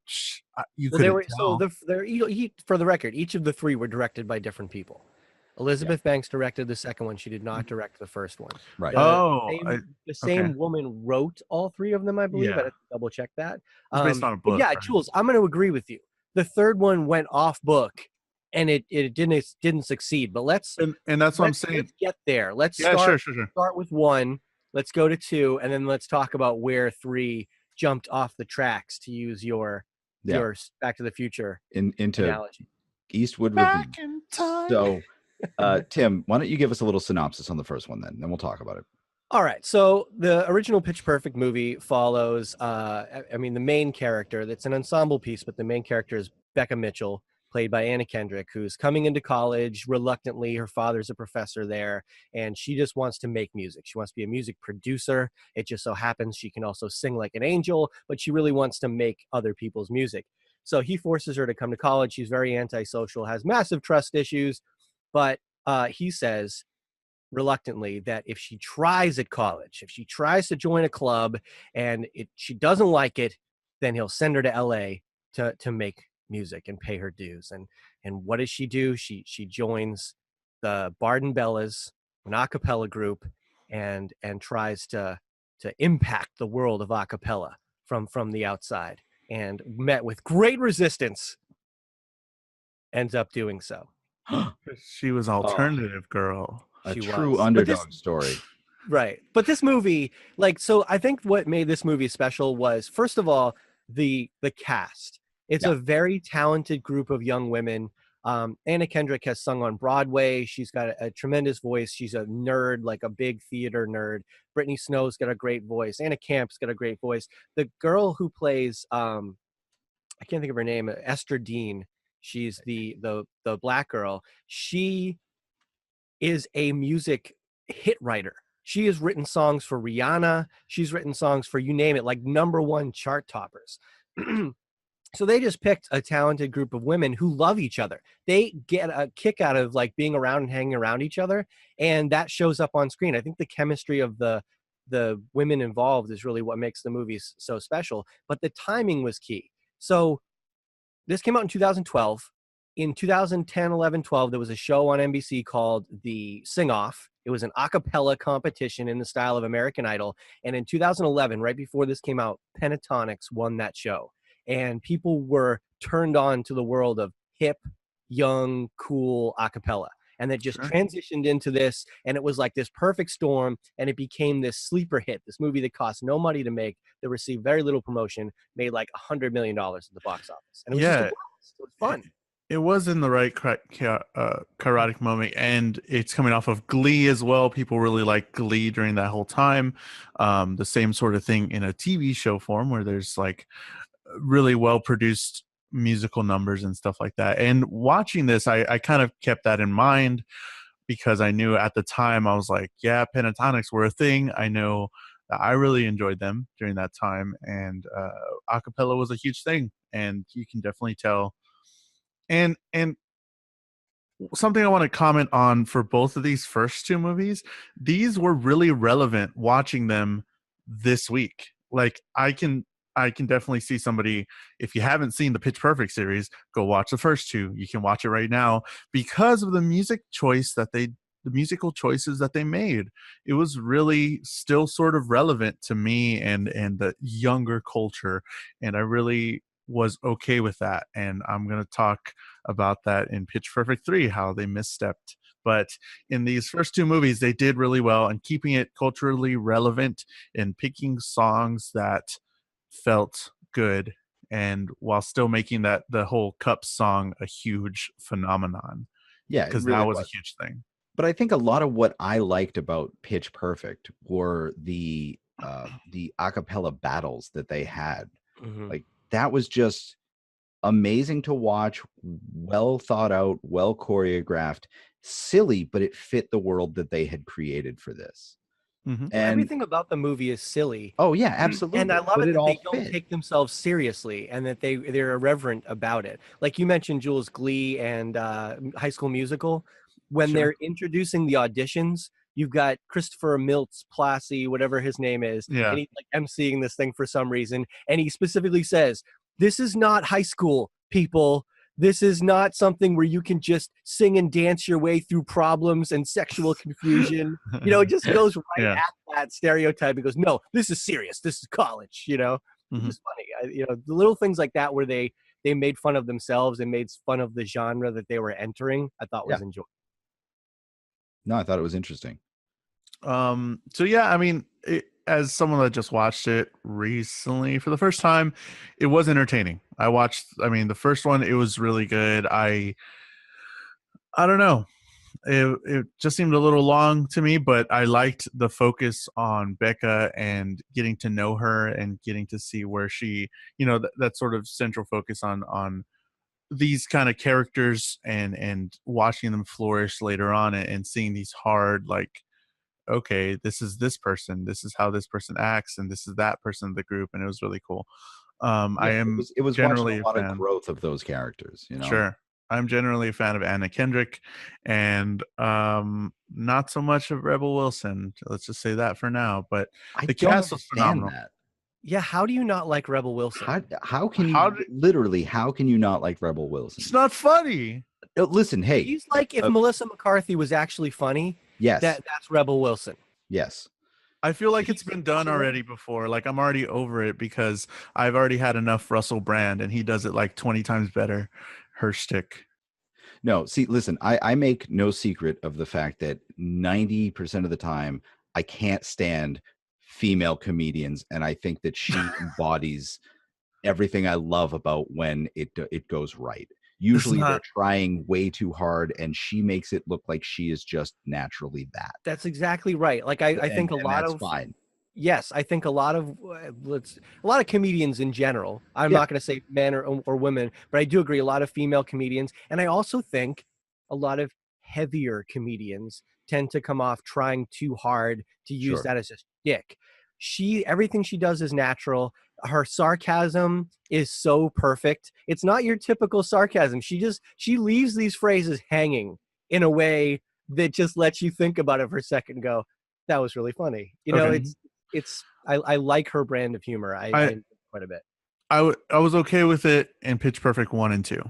you could tell. So for the record, each of the 3 were directed by different people. Elizabeth Banks directed the second one. She did not direct the first one. Right. The same woman wrote all 3 of them, I believe. I have to double check that. It's based on a book. Yeah, right? Jules, I'm going to agree with you. The third one went off book, and it didn't succeed. But let's and that's what I'm saying. Let's get there. Let's start with 1. Let's go to 2, and then let's talk about where 3 jumped off the tracks, to use your Back to the Future into analogy. Eastwood Back Review. in time. So, Tim, why don't you give us a little synopsis on the first one, then we'll talk about it. All right. So the original Pitch Perfect movie follows, the main character. That's an ensemble piece, but the main character is Becca Mitchell, played by Anna Kendrick, who's coming into college reluctantly. Her father's a professor there, and she just wants to make music. She wants to be a music producer. It just so happens she can also sing like an angel, but she really wants to make other people's music. So he forces her to come to college. She's very antisocial, has massive trust issues, but he says, reluctantly that if she tries at college, if she tries to join a club and she doesn't like it, then he'll send her to LA to make music and pay her dues. And what does she do? She joins the Barden Bellas, an a cappella group, and tries to impact the world of a cappella from the outside, and met with great resistance, ends up doing so. She was alternative girl. A She true was. underdog story. Right. But this movie, like, so I think what made this movie special was, first of all, the cast. It's a very talented group of young women. Anna Kendrick has sung on Broadway. She's got a tremendous voice. She's a nerd, like a big theater nerd. Brittany Snow's got a great voice. Anna Camp's got a great voice. The girl who plays, I can't think of her name, Esther Dean. She's the black girl. She is a music hit writer. She has written songs for Rihanna. She's written songs for, you name it, like #1 chart toppers. So they just picked a talented group of women who love each other. They get a kick out of like being around and hanging around each other, and that shows up on screen. I think the chemistry of the women involved is really what makes the movies so special. But the timing was key. So this came out in 2012. In 2010, 11, 12, there was a show on NBC called The Sing Off. It was an a cappella competition in the style of American Idol. And in 2011, right before this came out, Pentatonix won that show. And people were turned on to the world of hip, young, cool a cappella. And that just transitioned into this. And it was like this perfect storm. And it became this sleeper hit, this movie that cost no money to make, that received very little promotion, made like $100 million at the box office. And it was just a blast. It was fun. It was in the right chaotic moment, and it's coming off of Glee as well. People really like Glee during that whole time. The same sort of thing in a TV show form, where there's like really well produced musical numbers and stuff like that. And watching this, I kind of kept that in mind, because I knew at the time, I was like, yeah, Pentatonix were a thing. I know that I really enjoyed them during that time, and acapella was a huge thing, and you can definitely tell. And something I want to comment on for both of these first two movies, these were really relevant watching them this week. Like I can definitely see somebody, if you haven't seen the Pitch Perfect series, go watch the first two. You can watch it right now because of the musical choices that they made. It was really still sort of relevant to me and the younger culture, and I really was okay with that. And I'm going to talk about that in Pitch Perfect 3, how they misstepped. But in these first two movies, they did really well in keeping it culturally relevant and picking songs that felt good, and while still making that the whole Cup song a huge phenomenon. Yeah, because really that was was a huge thing. But I think a lot of what I liked about Pitch Perfect were the a cappella battles that they had. Mm-hmm. Like that was just amazing to watch, well thought out, well choreographed, silly, but it fit the world that they had created for this. Mm-hmm. And everything about the movie is silly. Oh yeah, absolutely. And I love but it that all they don't fit. take themselves seriously, and that they're irreverent about it. Like you mentioned, Jules, Glee and High School Musical. When they're introducing the auditions, you've got Christopher Miltz Plassey, whatever his name is, and he's like emceeing this thing for some reason, and he specifically says, "This is not high school, people. This is not something where you can just sing and dance your way through problems and sexual confusion." You know, it just goes right at that stereotype. It goes, "No, this is serious. This is college." You know, it's just funny. You know, the little things like that where they made fun of themselves and made fun of the genre that they were entering, I thought was enjoyable. No, I thought it was interesting. So yeah, I mean, as someone that just watched it recently for the first time, it was entertaining. The first one, it was really good. I don't know. It just seemed a little long to me, but I liked the focus on Becca and getting to know her and getting to see where she, that sort of central focus on these kind of characters and watching them flourish later on and seeing these hard, like, okay, this is this person, this is how this person acts, and this is that person in the group, and it was really cool. It was generally watching a lot of growth of those characters, Sure. I'm generally a fan of Anna Kendrick, and not so much of Rebel Wilson. Let's just say that for now. But I the don't cast was understand phenomenal. that. Yeah, how do you not like Rebel Wilson? How can you literally? How can you not like Rebel Wilson? It's not funny. Listen, hey, He's like if Melissa McCarthy was actually funny. yes, that's Rebel Wilson. yes. I feel like it's been done already before. Like I'm already over it because I've already had enough Russell Brand, and he does it like 20 times better. Her shtick. No, see, listen, I make no secret of the fact that 90% of the time I can't stand female comedians, and I think that she embodies everything I love about when it goes right. Usually they're trying way too hard, and she makes it look like she is just naturally that. That's exactly right. Like I think a lot of fine. Yes, I think a lot of comedians in general. I'm not going to say men or women, but I do agree a lot of female comedians, and I also think a lot of heavier comedians tend to come off trying too hard to use that as a shtick. Everything she does is natural. Her sarcasm is so perfect. It's not your typical sarcasm. She leaves these phrases hanging in a way that just lets you think about it for a second and go, that was really funny. You know, I like her brand of humor. I enjoy quite a bit. I was okay with it in Pitch Perfect 1 and 2.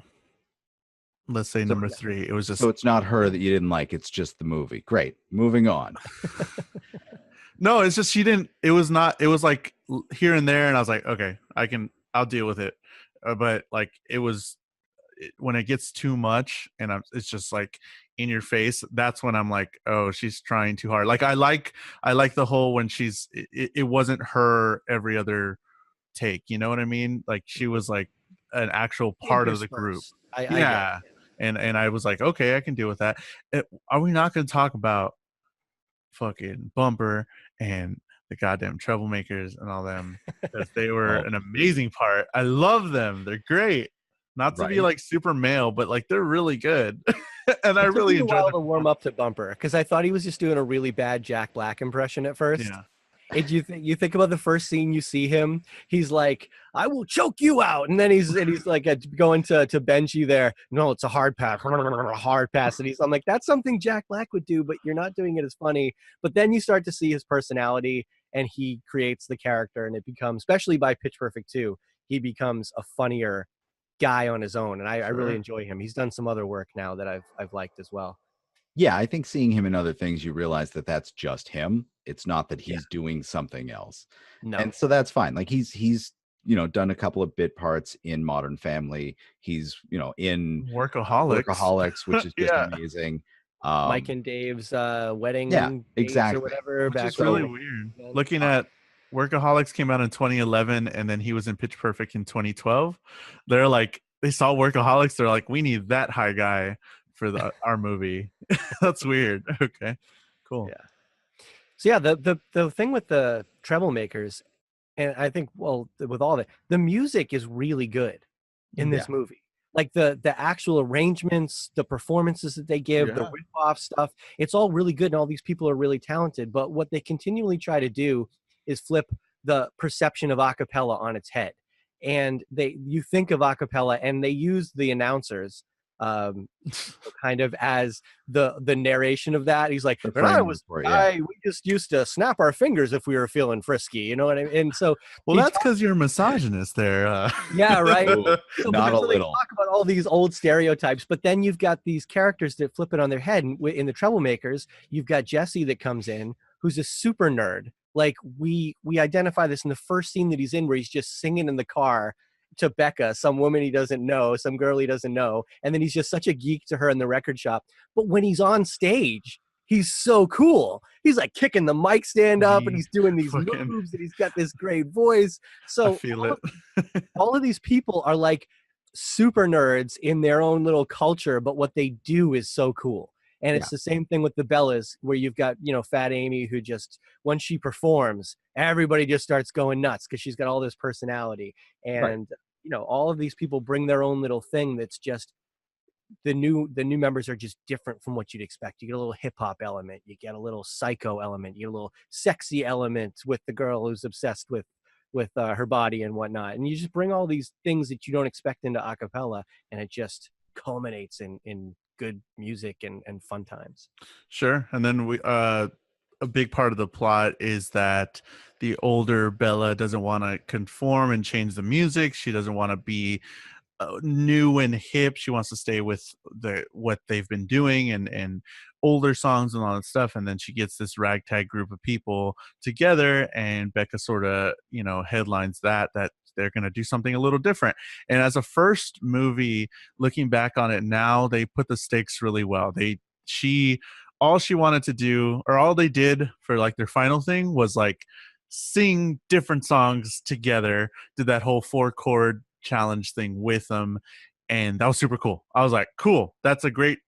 Let's say number 3. It was just, so it's not her that you didn't like. It's just the movie. Great. Moving on. No, it's just she didn't. It was like here and there, and I was like, okay, I'll deal with it. But like when it gets too much, and it's just like in your face. That's when I'm like, oh, she's trying too hard. Like I like the whole when it wasn't her every other take. You know what I mean? Like she was like an actual part of the group. Yeah. And I was like, okay, I can deal with that. Are we not going to talk about fucking Bumper and the goddamn Troublemakers and all them? Because they were an amazing part. I love them. They're great. Not to be like super male, but like they're really good. And I really enjoyed it. Took me a while to warm up to Bumper because I thought he was just doing a really bad Jack Black impression at first. Yeah. And you think about the first scene you see him, he's like, I will choke you out. And then he's like going to Benji there. No, it's a hard pass. A hard pass. And I'm like, that's something Jack Black would do, but you're not doing it as funny. But then you start to see his personality and he creates the character, and it becomes, especially by Pitch Perfect 2, he becomes a funnier guy on his own. And I really enjoy him. He's done some other work now that I've liked as well. Yeah, I think seeing him in other things, you realize that that's just him. It's not that he's doing something else. No. And so that's fine. Like he's done a couple of bit parts in Modern Family. He's, in Workaholics, which is just amazing. Mike and Dave's wedding exactly. or whatever. Which is really weird. Looking at Workaholics came out in 2011, and then he was in Pitch Perfect in 2012. They're like, they saw Workaholics. They're like, we need that high guy for our movie. That's weird. Okay, cool. Yeah. So yeah, the thing with the Troublemakers, and I think with all of it, the music is really good in this movie. Like the actual arrangements, the performances that they give, the rip-off stuff, it's all really good, and all these people are really talented. But what they continually try to do is flip the perception of a cappella on its head. And you think of a cappella, and they use the announcers kind of as the narration of that. He's like, when I was we just used to snap our fingers if we were feeling frisky, you know what I mean? And so that's because you're a misogynist there. Yeah, right. So not a little. They talk about all these old stereotypes, but then you've got these characters that flip it on their head. And in the Troublemakers, you've got Jesse that comes in, who's a super nerd. Like we identify this in the first scene that he's in, where he's just singing in the car to Becca, some woman he doesn't know, some girl he doesn't know, and then he's just such a geek to her in the record shop. But when he's on stage, he's so cool. He's like kicking the mic stand up, and he's doing these moves, and he's got this great voice. So I feel it. All of these people are like super nerds in their own little culture, but what they do is so cool. And it's the same thing with the Bellas, where you've got, Fat Amy, who just, when she performs, everybody just starts going nuts because she's got all this personality. And, all of these people bring their own little thing that's just, the new members are just different from what you'd expect. You get a little hip hop element, you get a little psycho element, you get a little sexy element with the girl who's obsessed with her body and whatnot. And you just bring all these things that you don't expect into a cappella, and it just culminates in good music and fun times. Sure. And then a big part of the plot is that the older Bella doesn't want to conform and change the music. She doesn't want to be new and hip. She wants to stay with what they've been doing and older songs and all that stuff. And then she gets this ragtag group of people together, and Becca sort of, headlines that they're going to do something a little different. And as a first movie, looking back on it now, they put the stakes really well. All she wanted to do, or all they did for like their final thing, was like sing different songs together, did that whole 4-chord challenge thing with them, and that was super cool. I was like, cool, that's a great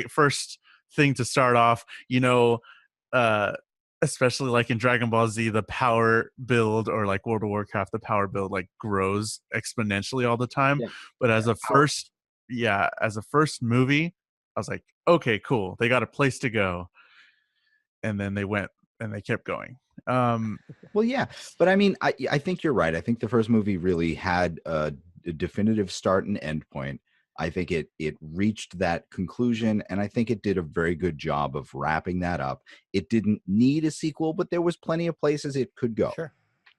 first thing to start off. Especially like in Dragon Ball Z, the power build, or like World of Warcraft, the power build like grows exponentially all the time. Yeah. But as a first movie, I was like, okay, cool, they got a place to go. And then they went and they kept going. Well, yeah, but I mean, I think you're right. I think the first movie really had a definitive start and end point. I think it reached that conclusion, and I think it did a very good job of wrapping that up. It didn't need a sequel, but there was plenty of places it could go. Sure.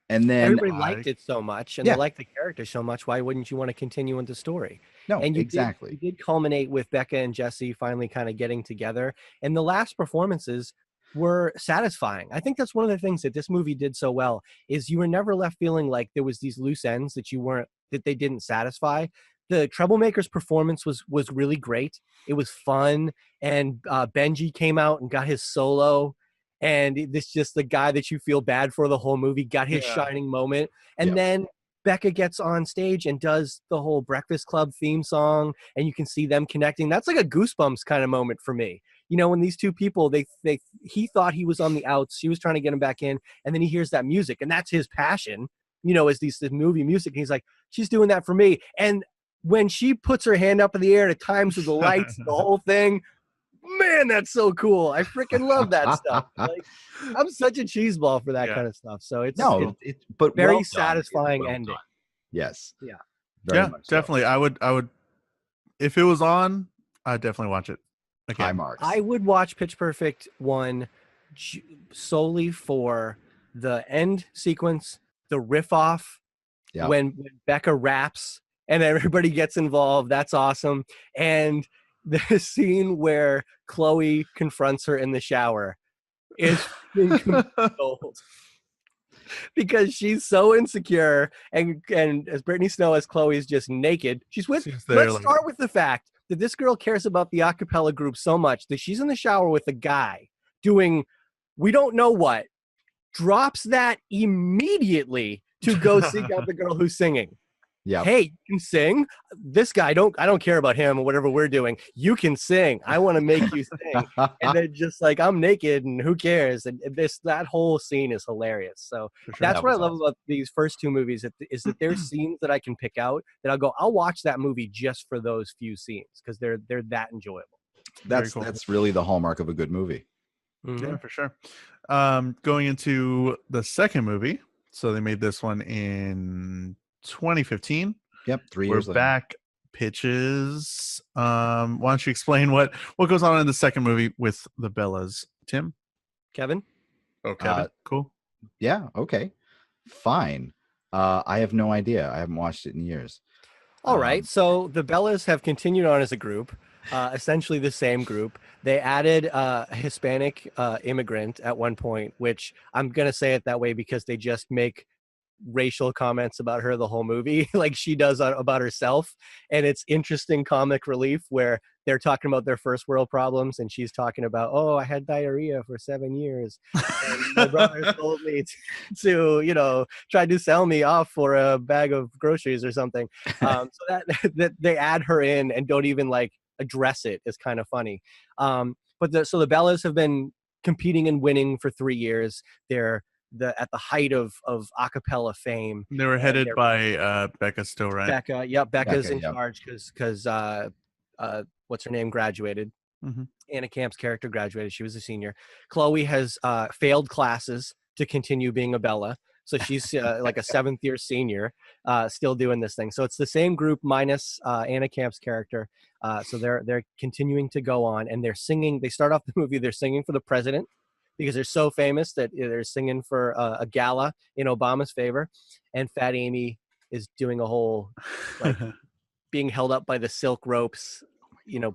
And then everybody liked it so much, and they liked the character so much. Why wouldn't you want to continue in the story? No, and exactly. You did culminate with Becca and Jesse finally kind of getting together, and the last performances were satisfying. I think that's one of the things that this movie did so well, is you were never left feeling like there was these loose ends that they didn't satisfy. The Troublemaker's performance was really great. It was fun, and Benji came out and got his solo, and this just the guy that you feel bad for the whole movie got his shining moment. And then Becca gets on stage and does the whole Breakfast Club theme song, and you can see them connecting. That's like a Goosebumps kind of moment for me. When these two people, he thought he was on the outs, she was trying to get him back in, and then he hears that music, and that's his passion, is this movie music. And he's like, she's doing that for me. And when she puts her hand up in the air at times with the lights, the whole thing, man, that's so cool. I freaking love that stuff. Like, I'm such a cheeseball for that kind of stuff. So it's very satisfying ending. Done. Yes. Yeah. Very much definitely. So. I would, if it was on, I'd definitely watch it. Okay. High marks. I would watch Pitch Perfect 1 solely for the end sequence, the riff off, when Becca raps and everybody gets involved. That's awesome. And the scene where Chloe confronts her in the shower is gold. Because she's so insecure, and as Brittany Snow as Chloe is just naked. Let's start with the fact that this girl cares about the a cappella group so much that she's in the shower with a guy doing we don't know what, drops that immediately to go seek out the girl who's singing. Yeah. Hey, you can sing. This guy, I don't care about him or whatever we're doing. You can sing. I want to make you sing. And then just like, I'm naked and who cares? And that whole scene is hilarious. So that's what I love about these first two movies is that there's scenes that I can pick out that I'll watch that movie just for those few scenes because they're that enjoyable. That's really the hallmark of a good movie. Mm-hmm. Yeah, for sure. Going into the second movie. So they made this one in 2015. Yep, 3 years later. We're back. Pitches. Why don't you explain what goes on in the second movie with the Bellas, Tim? Kevin? Oh, Kevin. Cool. Yeah. Okay. Fine. I have no idea. I haven't watched it in years. All right. So the Bellas have continued on as a group, essentially the same group. They added a Hispanic immigrant at one point, which I'm going to say it that way because they just make racial comments about her the whole movie like she does about herself, and it's interesting comic relief where they're talking about their first world problems and she's talking about, oh, I had diarrhea for 7 years and my brother told me to try to sell me off for a bag of groceries or something. So that they add her in and don't even like address it is kind of funny. But the Bellas have been competing and winning for 3 years. They're at the height of a cappella fame. They were headed by Becca still, right? Becca, yep. Becca's in charge because what's her name graduated. Mm-hmm. Anna Camp's character graduated. She was a senior. Chloe has failed classes to continue being a Bella. So she's like a 7th year senior, still doing this thing. So it's the same group minus Anna Camp's character. So they're continuing to go on, and they're singing. They start off the movie. They're singing for the president because they're so famous that they're singing for a gala in Obama's favor. And Fat Amy is doing a whole like being held up by the silk ropes,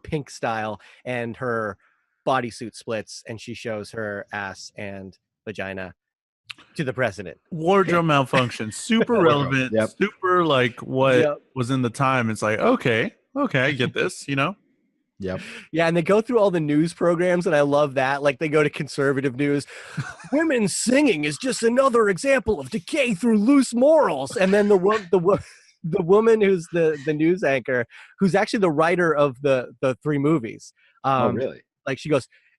Pink style, and her bodysuit splits, and she shows her ass and vagina to the president. Wardrobe malfunction, super relevant, super like what was in the time. It's like, okay, I get this, Yep. Yeah, and they go through all the news programs, and I love that. Like they go to conservative news. Women singing is just another example of decay through loose morals. And then the woman who's the news anchor, who's actually the writer of the 3 movies. Oh, really? Like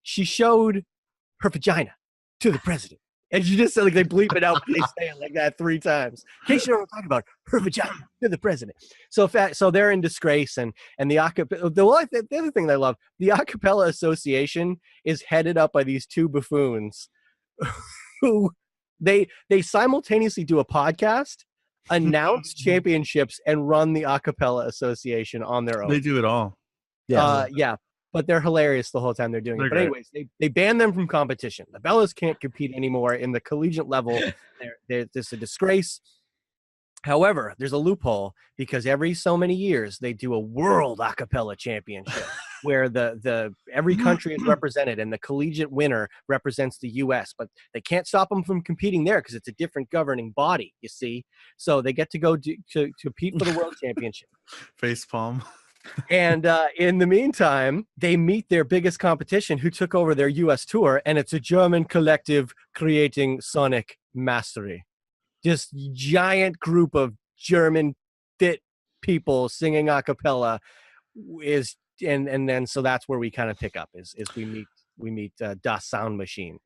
she showed her vagina to the president. And she just said, like, they bleep it out, but they say it like that 3 times. In case you don't know what I'm talking about, her vagina to the president. So they're in disgrace, and the other thing that I love, the Acapella Association is headed up by these 2 buffoons who they simultaneously do a podcast, announce championships, and run the Acapella Association on their own. They do it all. Yeah. But they're hilarious the whole time they're doing it. But anyways, they banned them from competition. The Bellas can't compete anymore in the collegiate level. It's a disgrace. However, there's a loophole because every so many years they do a world a cappella championship where every country is represented and the collegiate winner represents the U.S. But they can't stop them from competing there because it's a different governing body, you see. So they get to go to compete for the world championship. Facepalm. And in the meantime, they meet their biggest competition who took over their U.S. tour, and it's a German collective creating sonic mastery. Just giant group of German fit people singing a cappella and then so that's where we kind of pick up is we meet Das Sound Machine.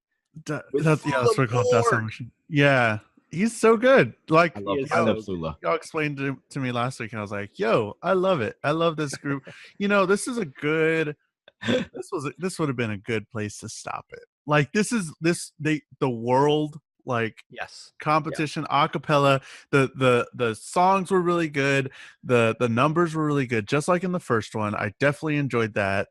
That's what we call Das Sound Machine. Yeah. He's so good. Like, I love Flula. Y'all explained it to me last week, and I was like, "Yo, I love it. I love this group." This is a good. This would have been a good place to stop it. Like, the world competition acapella. The songs were really good. The numbers were really good, just like in the first one. I definitely enjoyed that.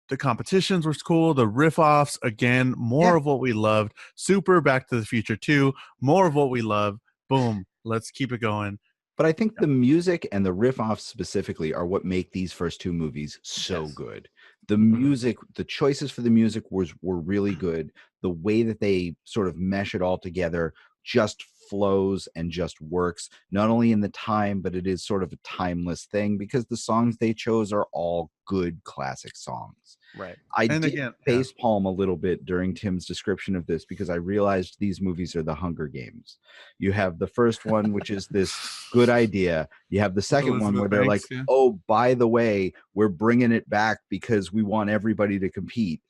The competitions were cool. The riff-offs, again, more of what we loved. Super Back to the Future 2, more of what we love. Boom. Let's keep it going. But I think the music and the riff-offs specifically are what make these first 2 movies so good. The music, the choices for the music were really good. The way that they sort of mesh it all together just flows and just works, not only in the time, but it is sort of a timeless thing because the songs they chose are all good classic songs. Right. I did facepalm a little bit during Tim's description of this because I realized these movies are the Hunger Games. You have the first one, which is this good idea. You have the second one where they're like, oh, by the way, we're bringing it back because we want everybody to compete.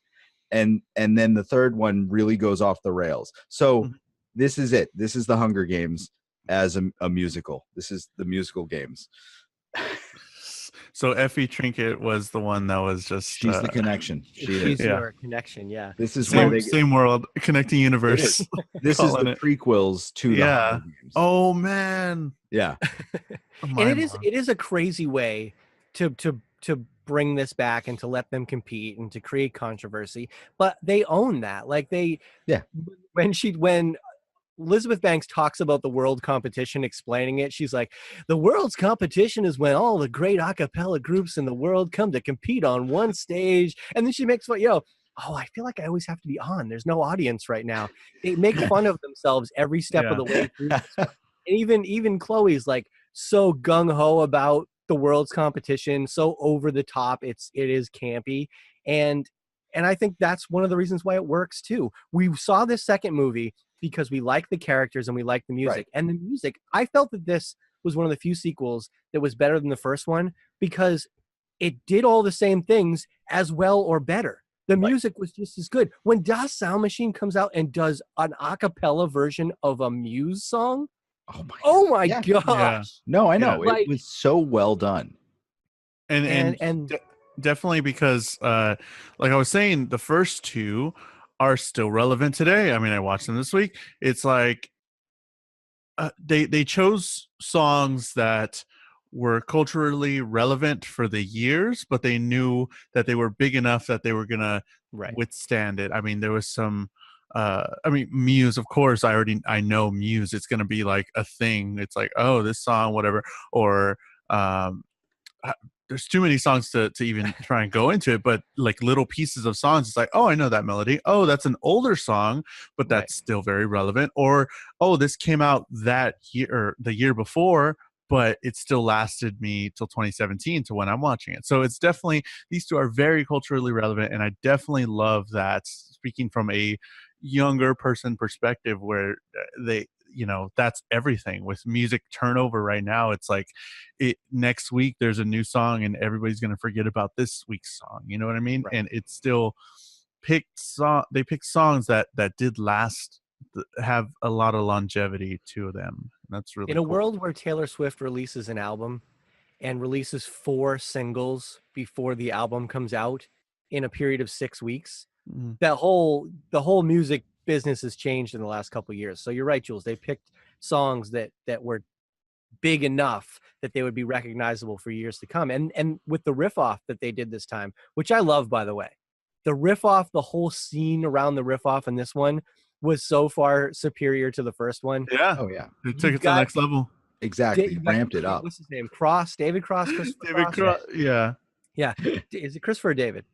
And then the third one really goes off the rails. So this is it. This is the Hunger Games as a musical. This is the musical games. So Effie Trinket was the one that was just... She's the connection. She's your connection, yeah. This is same world, connecting universe. This is the prequels to the Hunger Games. Oh, man. Yeah. And it is a crazy way to bring this back and to let them compete and to create controversy. But they own that. Like when Elizabeth Banks talks about the world competition, explaining it, she's like, the world's competition is when all the great a cappella groups in the world come to compete on one stage. And then she makes fun, I feel like I always have to be on. There's no audience right now. They make fun of themselves every step of the way through this. And even Chloe's like so gung-ho about the world's competition, so over the top. It is campy. And I think that's one of the reasons why it works too. We saw this second movie because we like the characters and we like the music. Right. And the music, I felt that this was one of the few sequels that was better than the first one because it did all the same things as well or better. The music was just as good. When Das Sound Machine comes out and does an a cappella version of a Muse song, oh my gosh. Yeah. No, I know. It was so well done. And definitely because like I was saying, the first 2 are still relevant today. I mean, I watched them this week. It's like they chose songs that were culturally relevant for the years, but they knew that they were big enough that they were gonna withstand it. I mean, there was some I mean, Muse, of course. I know Muse. It's gonna be like a thing. It's like, oh, this song, whatever. Or there's too many songs to even try and go into it, but like little pieces of songs, it's like, oh, I know that melody. Oh, that's an older song, but that's still very relevant. Or, oh, this came out that year or the year before, but it still lasted me till 2017 to when I'm watching it. So it's definitely, these two are very culturally relevant, and I definitely love that, speaking from a younger person perspective, where they, you know, that's everything with music turnover right now. It's like next week there's a new song and everybody's going to forget about this week's song. You know what I mean? And it's still they picked songs that did last, have a lot of longevity to them. That's really in a cool. world where Taylor Swift releases an album and releases 4 singles before the album comes out in a period of 6 weeks. The whole music business has changed in the last couple of years. So you're right, Jules. They picked songs that were big enough that they would be recognizable for years to come. And with the riff off that they did this time, which I love, by the way, the riff off, the whole scene around the riff off in this one was so far superior to the first one. Yeah. Oh yeah. It took it to the next level. Exactly. Ramped it up. What's his name? David Cross. David Cross. Yeah. Yeah. Is it Christopher or David?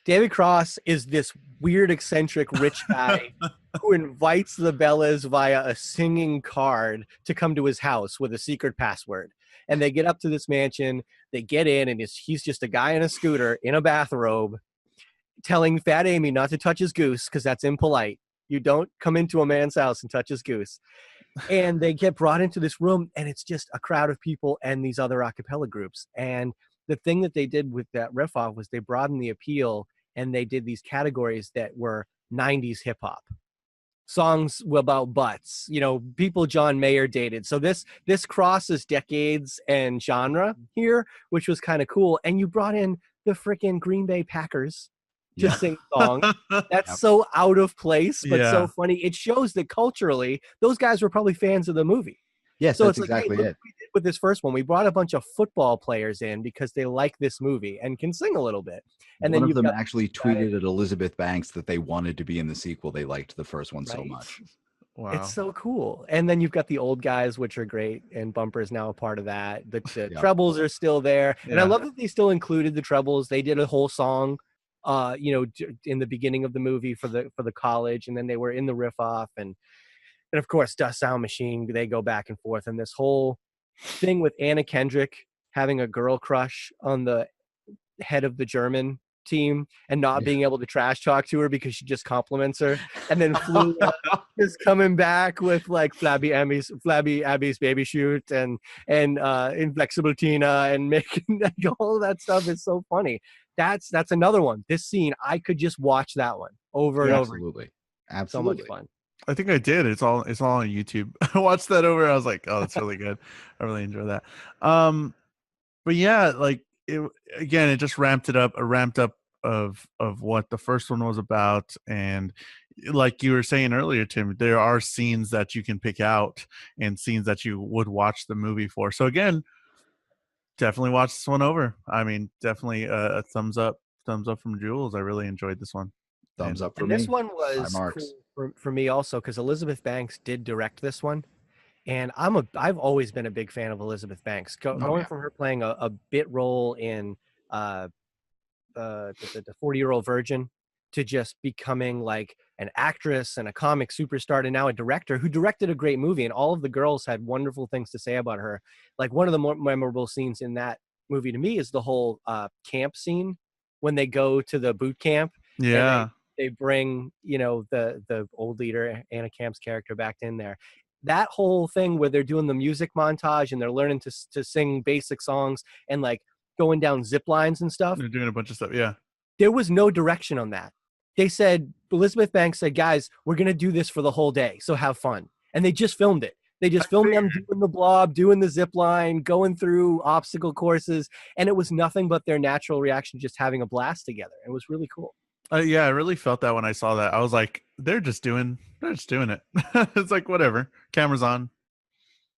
David Cross is this weird, eccentric, rich guy who invites the Bellas via a singing card to come to his house with a secret password. And they get up to this mansion, they get in, and he's just a guy in a scooter in a bathrobe telling Fat Amy not to touch his goose because that's impolite. You don't come into a man's house and touch his goose. And they get brought into this room, and it's just a crowd of people and these other a cappella groups. And the thing that they did with that riff off was they broadened the appeal, and they did these categories that were 90s hip hop songs about butts, you know, people John Mayer dated. So this crosses decades and genre here, which was kind of cool. And you brought in the freaking Green Bay Packers to sing songs. That's so out of place, but so funny. It shows that culturally, those guys were probably fans of the movie. Yes, so that's it's like, exactly hey, look it. what we did with this first one. We brought a bunch of football players in because they like this movie and can sing a little bit. And one then of them actually tweeted at Elizabeth Banks that they wanted to be in the sequel. They liked the first one so much. Wow. It's so cool. And then you've got the old guys, which are great, and Bumper's now a part of that. The trebles are still there. And I love that they still included the trebles. They did a whole song you know, in the beginning of the movie for the college, and then they were in the riff off, and of course Dust Sound Machine, they go back and forth. And this whole thing with Anna Kendrick having a girl crush on the head of the German team and not being able to trash talk to her because she just compliments her, and then Flu is coming back with like Flabby Abby's baby shoot and Inflexible Tina, and making like, all of that stuff is so funny. That's another one. This scene, I could just watch that one over and over. Absolutely. So much fun. I think I did. It's all on YouTube. I watched that over. I was like, oh, that's really good. I really enjoy that. But yeah, like it just ramped up of what the first one was about. And like you were saying earlier, Tim, there are scenes that you can pick out and scenes that you would watch the movie for. So again, definitely watch this one over. I mean, definitely a thumbs up from Jules. I really enjoyed this one. Thumbs up for me. This one was cool for me also because Elizabeth Banks did direct this one. And I've always been a big fan of Elizabeth Banks. Going from her playing a bit role in the 40-Year-Old Virgin to just becoming like an actress and a comic superstar to now a director who directed a great movie. And all of the girls had wonderful things to say about her. Like one of the more memorable scenes in that movie to me is the whole camp scene when they go to the boot camp. Yeah. They bring, you know, the old leader, Anna Camp's character, back in there. That whole thing where they're doing the music montage and they're learning to sing basic songs and like going down zip lines and stuff. They're doing a bunch of stuff. Yeah. There was no direction on that. They said, Elizabeth Banks said, guys, we're going to do this for the whole day. So have fun. And they just filmed it. They just filmed them doing the blob, doing the zip line, going through obstacle courses. And it was nothing but their natural reaction, just having a blast together. It was really cool. Yeah, I really felt that when I saw that. I was like, they're just doing it. It's like whatever. Camera's on.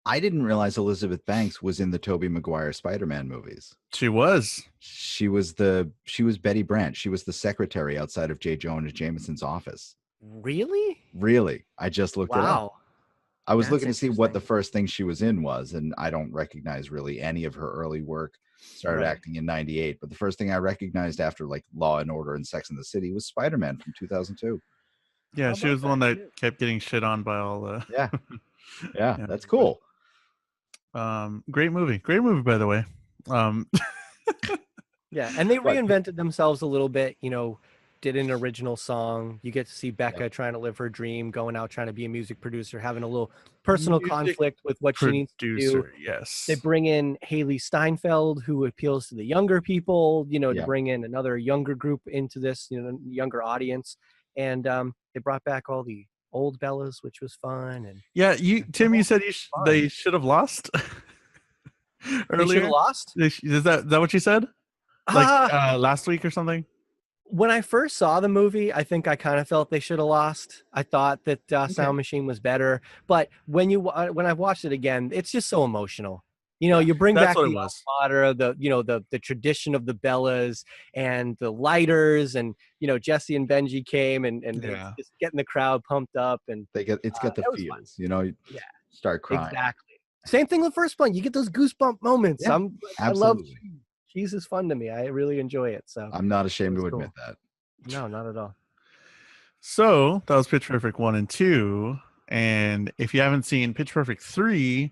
I didn't realize Elizabeth Banks was in the Tobey Maguire Spider-Man movies. She was. She was Betty Brant. She was the secretary outside of J. Jonah Jameson's office. Really? Really? I just looked it up. Wow. I was That's looking to see what the interesting. first thing she was in was, and I don't recognize really any of her early work. Started Right. acting in 98, but the first thing I recognized after like Law and Order and Sex and the City was Spider-Man from 2002. Yeah, How she about was the one that? that kept getting shit on by all the Yeah. Yeah, Yeah. that's cool. Great movie. Great movie, by the way. Yeah, and they But- reinvented themselves a little bit, you know, did an original song. You get to see Becca trying to live her dream, going out trying to be a music producer, having a little personal Music conflict with what she needs to do. Producer, yes. They bring in Haley Steinfeld, who appeals to the younger people, you know, to bring in another younger group into this, you know, younger audience. And they brought back all the old Bellas, which was fun. And Yeah, Tim, you said they should have lost earlier. they should have lost. Is that what you said? Like last week or something? When I first saw the movie, I think I kind of felt they should have lost. I thought that Sound Machine was better, but when I've watched it again, it's just so emotional. You know, you bring back the water, the tradition of the Bellas and the lighters, and you know Jesse and Benji came and just getting the crowd pumped up, and it's got the feels. You know, you start crying. Exactly. Same thing with first one. You get those goosebump moments. Yeah, I love Cheese is fun to me. I really enjoy it. So I'm not ashamed to admit that. No, not at all. So that was Pitch Perfect 1 and 2. And if you haven't seen Pitch Perfect 3,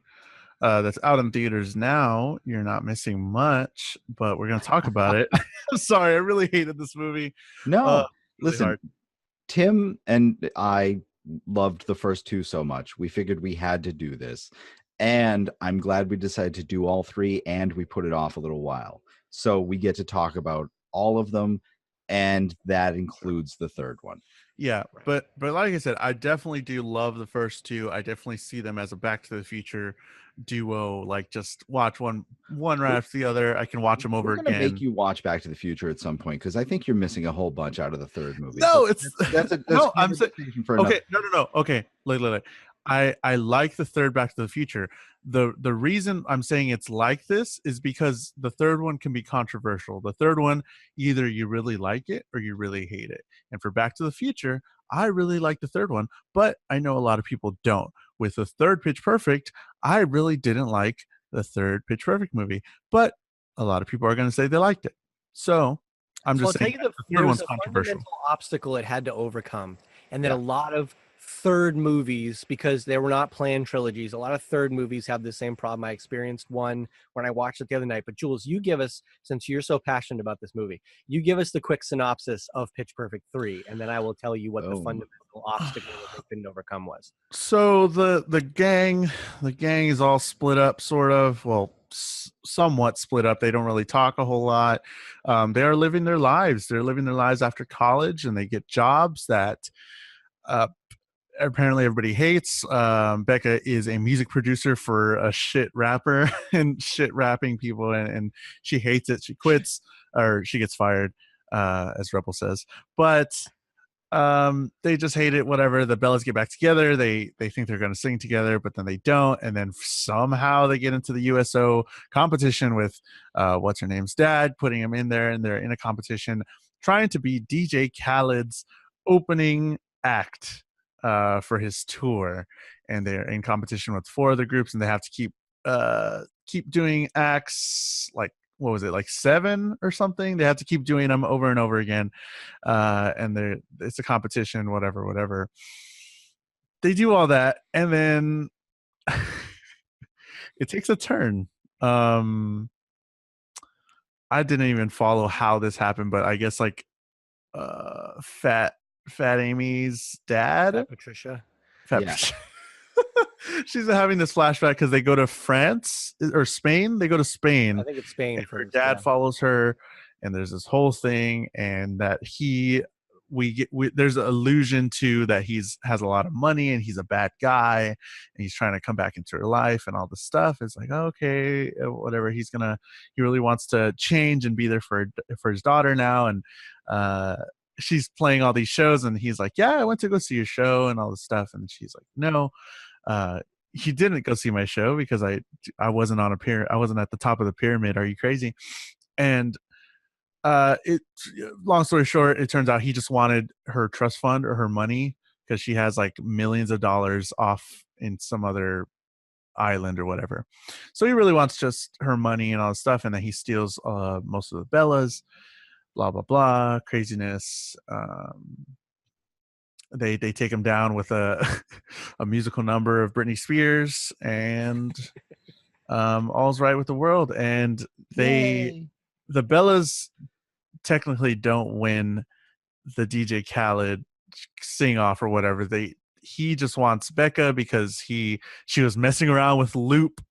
that's out in theaters now, you're not missing much, but we're going to talk about it. I'm sorry, I really hated this movie. No, really listen, hard. Tim and I loved the first two so much. We figured we had to do this. And I'm glad we decided to do all three, and we put it off a little while. So we get to talk about all of them, and that includes the third one. Yeah, but like I said, I definitely do love the first two. I definitely see them as a Back to the Future duo. Like, just watch one right after the other. I can watch them over again. Make you watch Back to the Future at some point, because I think you're missing a whole bunch out of the third movie. No, that's no. I'm saying okay. No. Okay, wait. I like the third Back to the Future. The reason I'm saying it's like this is because the third one can be controversial. The third one, either you really like it or you really hate it. And for Back to the Future, I really like the third one, but I know a lot of people don't. With the third Pitch Perfect, I really didn't like the third Pitch Perfect movie, but a lot of people are going to say they liked it. So I'm just saying the third one's controversial. Fundamental obstacle it had to overcome, and then a lot of third movies, because they were not planned trilogies, a lot of third movies have the same problem. I experienced one when I watched it the other night. But Jules, you give us, since you're so passionate about this movie, you give us the quick synopsis of Pitch Perfect 3, and then I will tell you what the fundamental obstacle that they couldn't overcome was. So the gang is all split up, sort of. Well, somewhat split up. They don't really talk a whole lot. They are living their lives. They're living their lives after college, and they get jobs that apparently everybody hates. Becca is a music producer for a shit rapper and shit rapping people, and she hates it. She quits, or she gets fired, as Rebel says. But they just hate it. Whatever. The Bellas get back together. They think they're going to sing together, but then they don't. And then somehow they get into the USO competition with what's her name's dad, putting him in there, and they're in a competition trying to be DJ Khaled's opening act for his tour, and they're in competition with 4 other groups, and they have to keep doing acts, like, what was it, like 7 or something? They have to keep doing them over and over again, and it's a competition, whatever. They do all that, and then it takes a turn. I didn't even follow how this happened, but I guess like Fat Amy's dad, Fat Patricia. Patricia. She's having this flashback because they go to France or Spain. They go to Spain. I think it's Spain. Her dad follows her, and there's this whole thing, and that there's an allusion to that has a lot of money and he's a bad guy, and he's trying to come back into her life and all this stuff. It's like, okay, whatever. He really wants to change and be there for his daughter now, and she's playing all these shows, and he's like, yeah, I went to go see your show and all this stuff. And she's like, no, he didn't go see my show because I wasn't on I wasn't at the top of the pyramid. Are you crazy? And long story short, it turns out he just wanted her trust fund or her money because she has like millions of dollars off in some other island or whatever. So he really wants just her money and all this stuff, and then he steals most of the Bellas, blah blah blah, craziness. They take him down with a a musical number of Britney Spears, and all's right with the world. And the Bellas technically don't win the DJ Khaled sing off or whatever. He just wants Becca because she was messing around with Loop.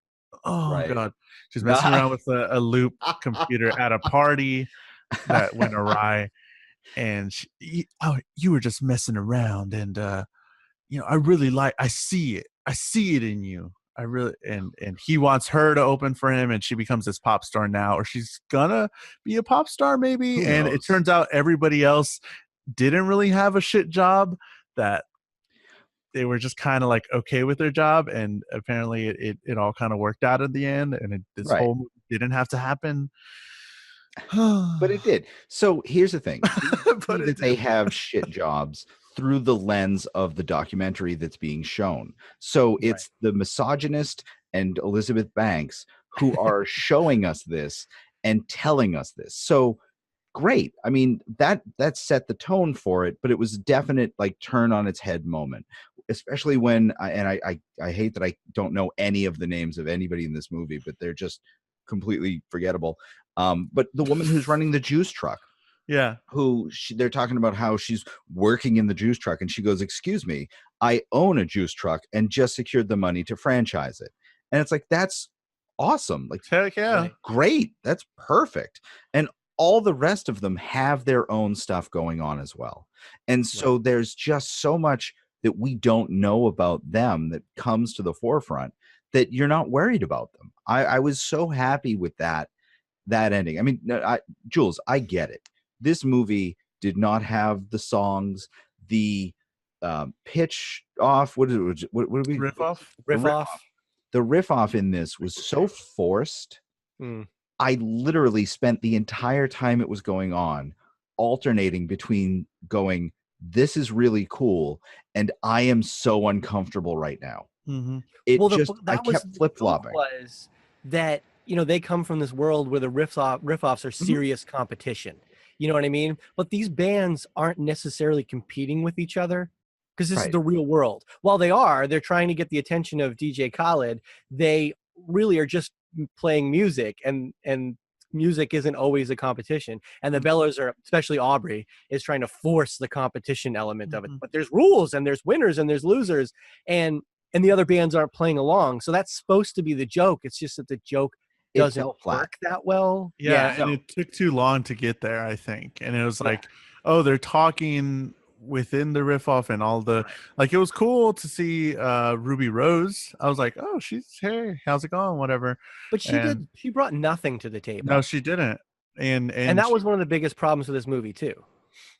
Oh Right. God, she's messing around with a Loop computer at a party that went awry, and you were just messing around, and I really I see it in you. I really and he wants her to open for him, and she becomes this pop star now, or she's gonna be a pop star maybe. Who and knows? It turns out everybody else didn't really have a shit job, that they were just kind of like okay with their job, and apparently it all kind of worked out at the end, and this Right. whole movie didn't have to happen. But it did. So here's the thing. But it They did. have shit jobs through the lens of the documentary that's being shown. So it's the misogynist and Elizabeth Banks who are showing us this and telling us this. So great. I mean, that set the tone for it, but it was a definite like turn on its head moment, especially when I hate that I don't know any of the names of anybody in this movie, but they're just completely forgettable. But the woman who's running the juice truck, Yeah. They're talking about how she's working in the juice truck, and she goes, excuse me, I own a juice truck and just secured the money to franchise it. And it's like, that's awesome. Like, Heck yeah. great. That's perfect. And all the rest of them have their own stuff going on as well. And so there's just so much that we don't know about them that comes to the forefront that you're not worried about them. I was so happy with that ending. I mean, Jules, I get it. This movie did not have the songs, the pitch off. What did we Riff off? Riff off. The riff off in this was so forced. I literally spent the entire time it was going on alternating between going, this is really cool, and I am so uncomfortable right now. Mm-hmm. I kept flip-flopping. Was that, they come from this world where the riff-offs are serious competition. You know what I mean? But these bands aren't necessarily competing with each other because this is the real world. While they're trying to get the attention of DJ Khaled, they really are just playing music, and music isn't always a competition. And the Bellas are, especially Aubrey, is trying to force the competition element of it. But there's rules, and there's winners, and there's losers, and the other bands aren't playing along. So that's supposed to be the joke. It's just that the joke doesn't work that well. Yeah, and it took too long to get there, I think. And it was like, oh, they're talking within the riff off and all the like. It was cool to see Ruby Rose. I was like, oh, hey, how's it going, whatever. But she brought nothing to the table. No, she didn't. And that was one of the biggest problems with this movie too.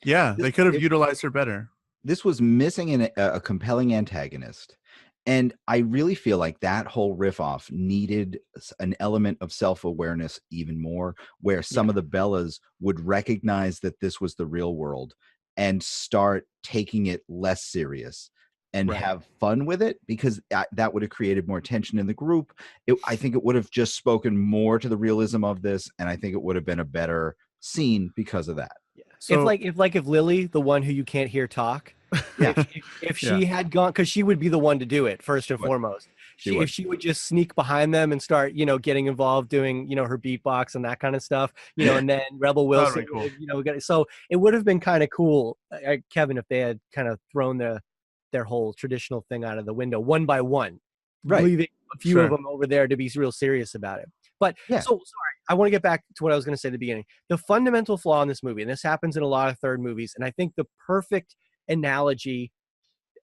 Yeah, they could have utilized her better. This was missing a compelling antagonist. And I really feel like that whole riff off needed an element of self-awareness even more, where some of the Bellas would recognize that this was the real world and start taking it less serious and have fun with it, because that would have created more tension in the group. I think it would have just spoken more to the realism of this, and I think it would have been a better scene because of that. Yeah. So, if Lily, the one who you can't hear talk, if she had gone, because she would be the one to do it first and foremost. If she would just sneak behind them and start, getting involved, doing, her beatbox and that kind of stuff, and then Rebel Wilson, so it would have been kind of cool, Kevin, if they had kind of thrown their whole traditional thing out of the window one by one, leaving a few of them over there to be real serious about it. But so sorry, I want to get back to what I was going to say at the beginning. The fundamental flaw in this movie, and this happens in a lot of third movies, and I think the perfect analogy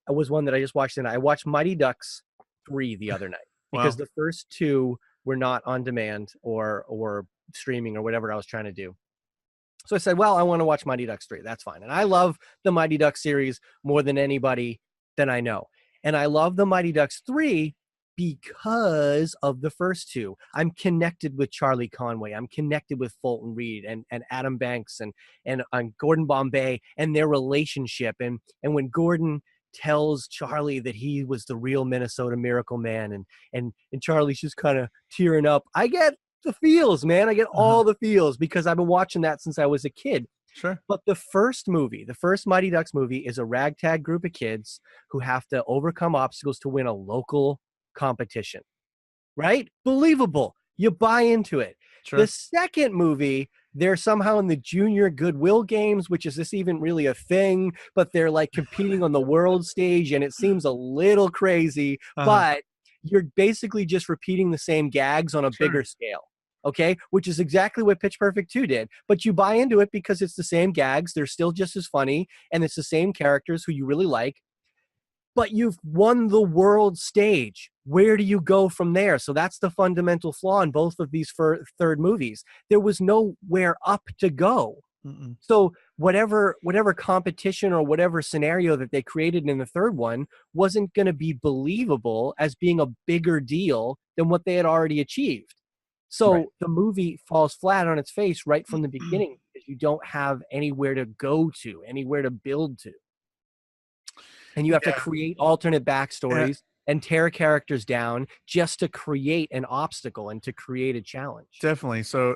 was one that I just watched, and I watched Mighty Ducks 3 the other night because the first two were not on demand or streaming or whatever I was trying to do. So I said, well, I want to watch Mighty Ducks 3. That's fine. And I love the Mighty Ducks series more than anybody that I know. And I love the Mighty Ducks 3 because of the first two. I'm connected with Charlie Conway. I'm connected with Fulton Reed and Adam Banks and Gordon Bombay and their relationship. And when Gordon tells Charlie that he was the real Minnesota Miracle Man and Charlie's just kind of tearing up, I get the feels, man. I get all the feels because I've been watching that since I was a kid. Sure. But the first Mighty Ducks movie, is a ragtag group of kids who have to overcome obstacles to win a local competition. Right? Believable. You buy into it. Sure. The second movie, they're somehow in the Junior Goodwill Games, which is this even really a thing, but they're like competing on the world stage, and it seems a little crazy, but you're basically just repeating the same gags on a bigger scale. Okay, which is exactly what Pitch Perfect 2 did. But you buy into it because it's the same gags. They're still just as funny, and it's the same characters who you really like. But you've won the world stage. Where do you go from there? So that's the fundamental flaw in both of these third movies. There was nowhere up to go. So whatever competition or whatever scenario that they created in the third one wasn't going to be believable as being a bigger deal than what they had already achieved. So the movie falls flat on its face right from the beginning because you don't have anywhere to go to, anywhere to build to. And you have to create alternate backstories and tear characters down just to create an obstacle and to create a challenge. Definitely. I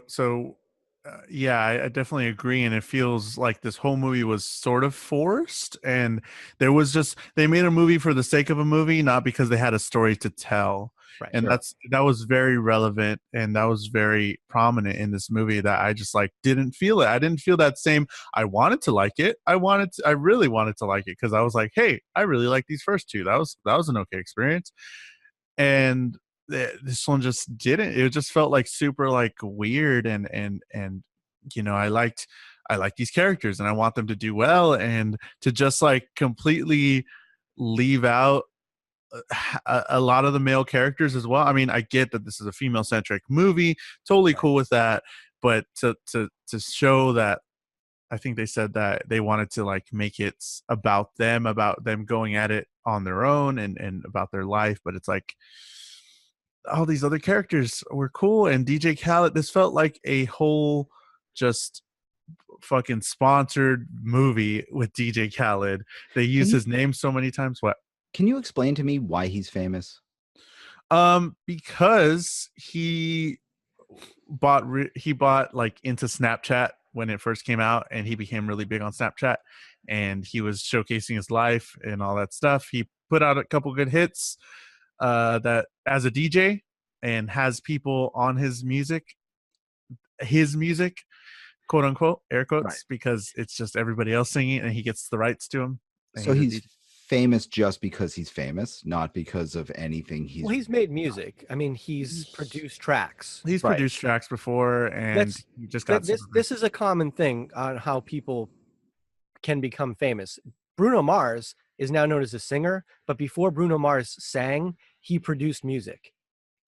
definitely agree. And it feels like this whole movie was sort of forced. And they made a movie for the sake of a movie, not because they had a story to tell. Right. And that was very relevant, and that was very prominent in this movie that I just like didn't feel it. I didn't feel that same. I wanted to like it. I really wanted to like it because I was like, hey, I really like these first two. That was an okay experience. And this one just didn't. It just felt like super like weird and I like these characters and I want them to do well, and to just like completely leave out a lot of the male characters as well. I mean, I get that this is a female-centric movie, totally cool with that, but to show that, I think they said that they wanted to like make it about them going at it on their own and about their life, but it's like all these other characters were cool. And DJ Khaled, this felt like a whole just fucking sponsored movie with DJ Khaled. They use his name so many times. What? Can you explain to me why he's famous? Because he bought like into Snapchat when it first came out, and he became really big on Snapchat, and he was showcasing his life and all that stuff. He put out a couple good hits that as a DJ, and has people on his music, quote unquote, air quotes, because it's just everybody else singing and he gets the rights to them. So he's famous just because he's famous, not because of anything he's made music. I mean, he's produced tracks. He's produced tracks before, and he just got this is a common thing on how people can become famous. Bruno Mars is now known as a singer, but before Bruno Mars sang, he produced music.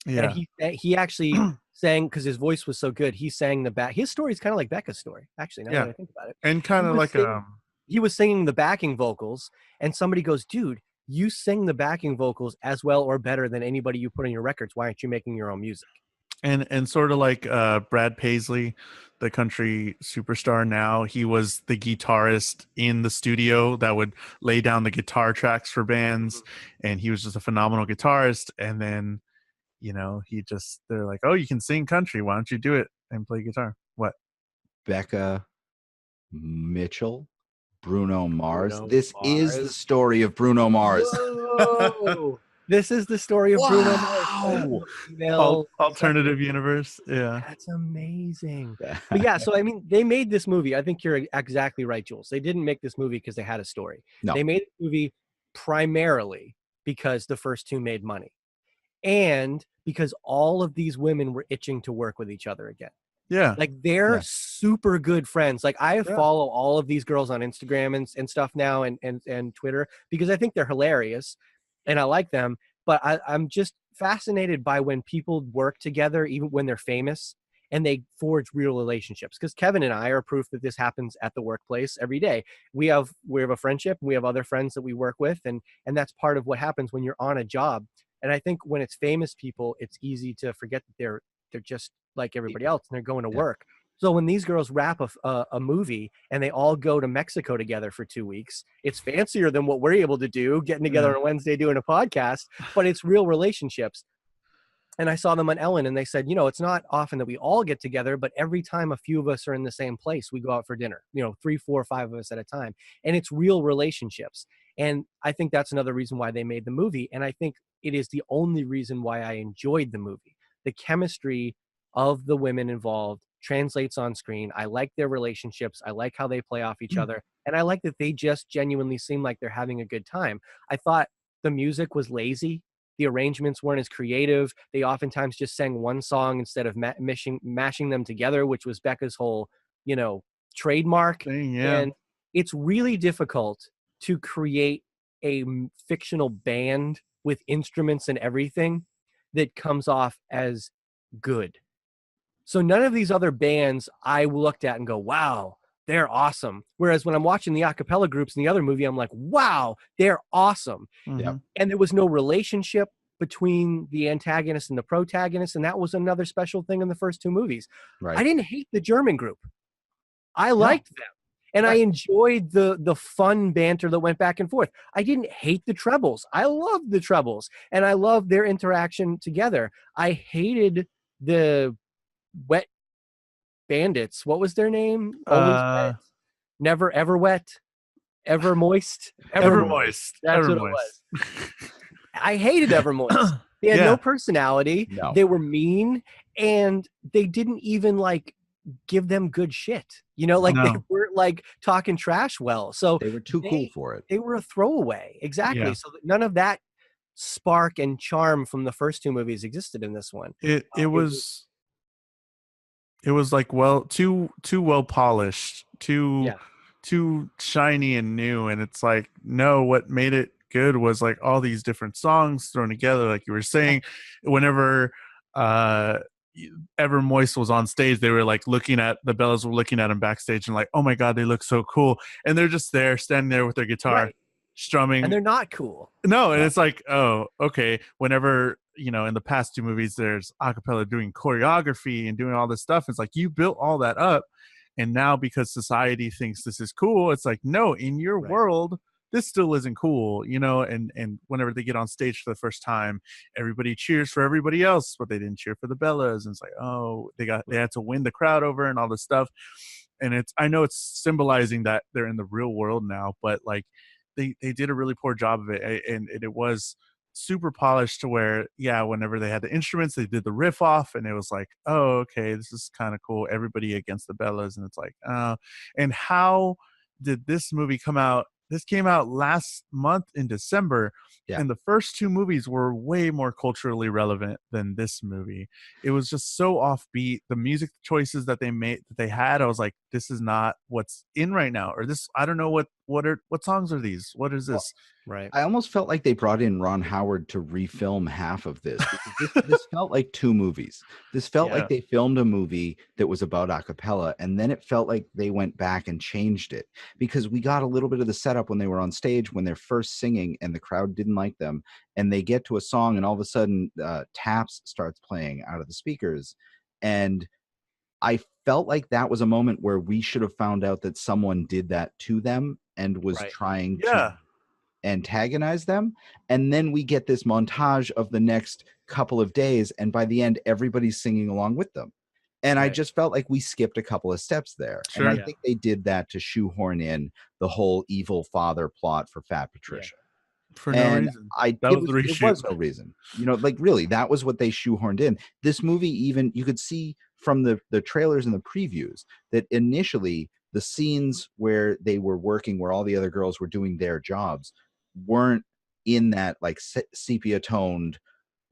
Yeah. And he actually sang because his voice was so good. He sang the back. His story is kind of like Becca's story, actually, now that I think about it. And kind of like he was singing the backing vocals, and somebody goes, dude, you sing the backing vocals as well or better than anybody you put on your records. Why aren't you making your own music? And sort of like Brad Paisley, the country superstar now, he was the guitarist in the studio that would lay down the guitar tracks for bands, and he was just a phenomenal guitarist. And then, they're like, oh, you can sing country. Why don't you do it and play guitar? What? Becca Mitchell? Bruno Mars. This is the story of Bruno Mars. Whoa. This is the story of Bruno Mars. Alternative universe. Yeah. That's amazing. But yeah, so I mean, they made this movie. I think you're exactly right, Jules. They didn't make this movie because they had a story. No. They made the movie primarily because the first two made money. And because all of these women were itching to work with each other again. Yeah. Like they're super good friends. Like I follow all of these girls on Instagram and stuff now and Twitter because I think they're hilarious and I like them. But I'm just fascinated by when people work together, even when they're famous, and they forge real relationships. Because Kevin and I are proof that this happens at the workplace every day. We have a friendship, and we have other friends that we work with, and that's part of what happens when you're on a job. And I think when it's famous people, it's easy to forget that they're just like everybody else, and they're going to work. So when these girls wrap a movie and they all go to Mexico together for 2 weeks, it's fancier than what we're able to do, getting together on a Wednesday doing a podcast, but it's real relationships. And I saw them on Ellen, and they said, it's not often that we all get together, but every time a few of us are in the same place, we go out for dinner, 3, 4, 5 of us at a time. And it's real relationships. And I think that's another reason why they made the movie. And I think it is the only reason why I enjoyed the movie. The chemistry of the women involved translates on screen. I like their relationships. I like how they play off each other. And I like that they just genuinely seem like they're having a good time. I thought the music was lazy. The arrangements weren't as creative. They oftentimes just sang one song instead of mashing them together, which was Becca's whole, trademark. And it's really difficult to create a fictional band with instruments and everything that comes off as good. So none of these other bands I looked at and go, wow, they're awesome. Whereas when I'm watching the a cappella groups in the other movie, I'm like, wow, they're awesome. Yep. And there was no relationship between the antagonist and the protagonist. And that was another special thing in the first 2 movies. Right. I didn't hate the German group. I liked them. And I enjoyed the fun banter that went back and forth. I didn't hate the trebles. I loved the trebles. And I loved their interaction together. I hated the wet bandits. What was their name? Always wet, never ever wet, ever moist. Ever moist. That's what it was. I hated ever moist. They had no personality. No. They were mean, and they didn't even give them good shit. They weren't talking trash well. So they were too cool for it. They were a throwaway. Exactly. So none of that spark and charm from the first 2 movies existed in this one. It was too well polished, too shiny and new. And it's what made it good was all these different songs thrown together. Like you were saying, whenever Ever Moist was on stage, they were looking at the Bellas were looking at him backstage and oh my God, they look so cool. And they're just standing there with their guitar strumming. And they're not cool. No. And it's oh, okay. Whenever, in the past 2 movies, there's a cappella doing choreography and doing all this stuff. It's you built all that up. And now because society thinks this is cool, it's no, in your world, this still isn't cool, and whenever they get on stage for the first time, everybody cheers for everybody else, but they didn't cheer for the Bellas. And it's oh, they had to win the crowd over and all this stuff. And I know it's symbolizing that they're in the real world now, but they did a really poor job of it. And it was super polished to where, whenever they had the instruments, they did the riff off, and it was oh, okay, this is kind of cool. Everybody against the Bellas. And it's and how did this movie come out? This came out last month in December, and the first 2 movies were way more culturally relevant than this movie. It was just so offbeat. The music choices that they had, I was this is not what's in right now. Or this, I don't know what songs are these? What is this? Right. I almost felt like they brought in Ron Howard to refilm half of this. This felt like 2 movies. This felt like they filmed a movie that was about a cappella, and then it felt like they went back and changed it, because we got a little bit of the setup when they were on stage, when they're first singing and the crowd didn't like them, and they get to a song and all of a sudden Taps starts playing out of the speakers. And I felt like that was a moment where we should have found out that someone did that to them and was trying to antagonize them. And then we get this montage of the next couple of days, and by the end everybody's singing along with them. And I just felt like we skipped a couple of steps there. And I think they did that to shoehorn in the whole evil father plot for Fat Patricia. For no reason. It was no reason. Really, that was what they shoehorned in. This movie, even you could see from the trailers and the previews that initially the scenes where they were working, where all the other girls were doing their jobs, weren't in that sepia toned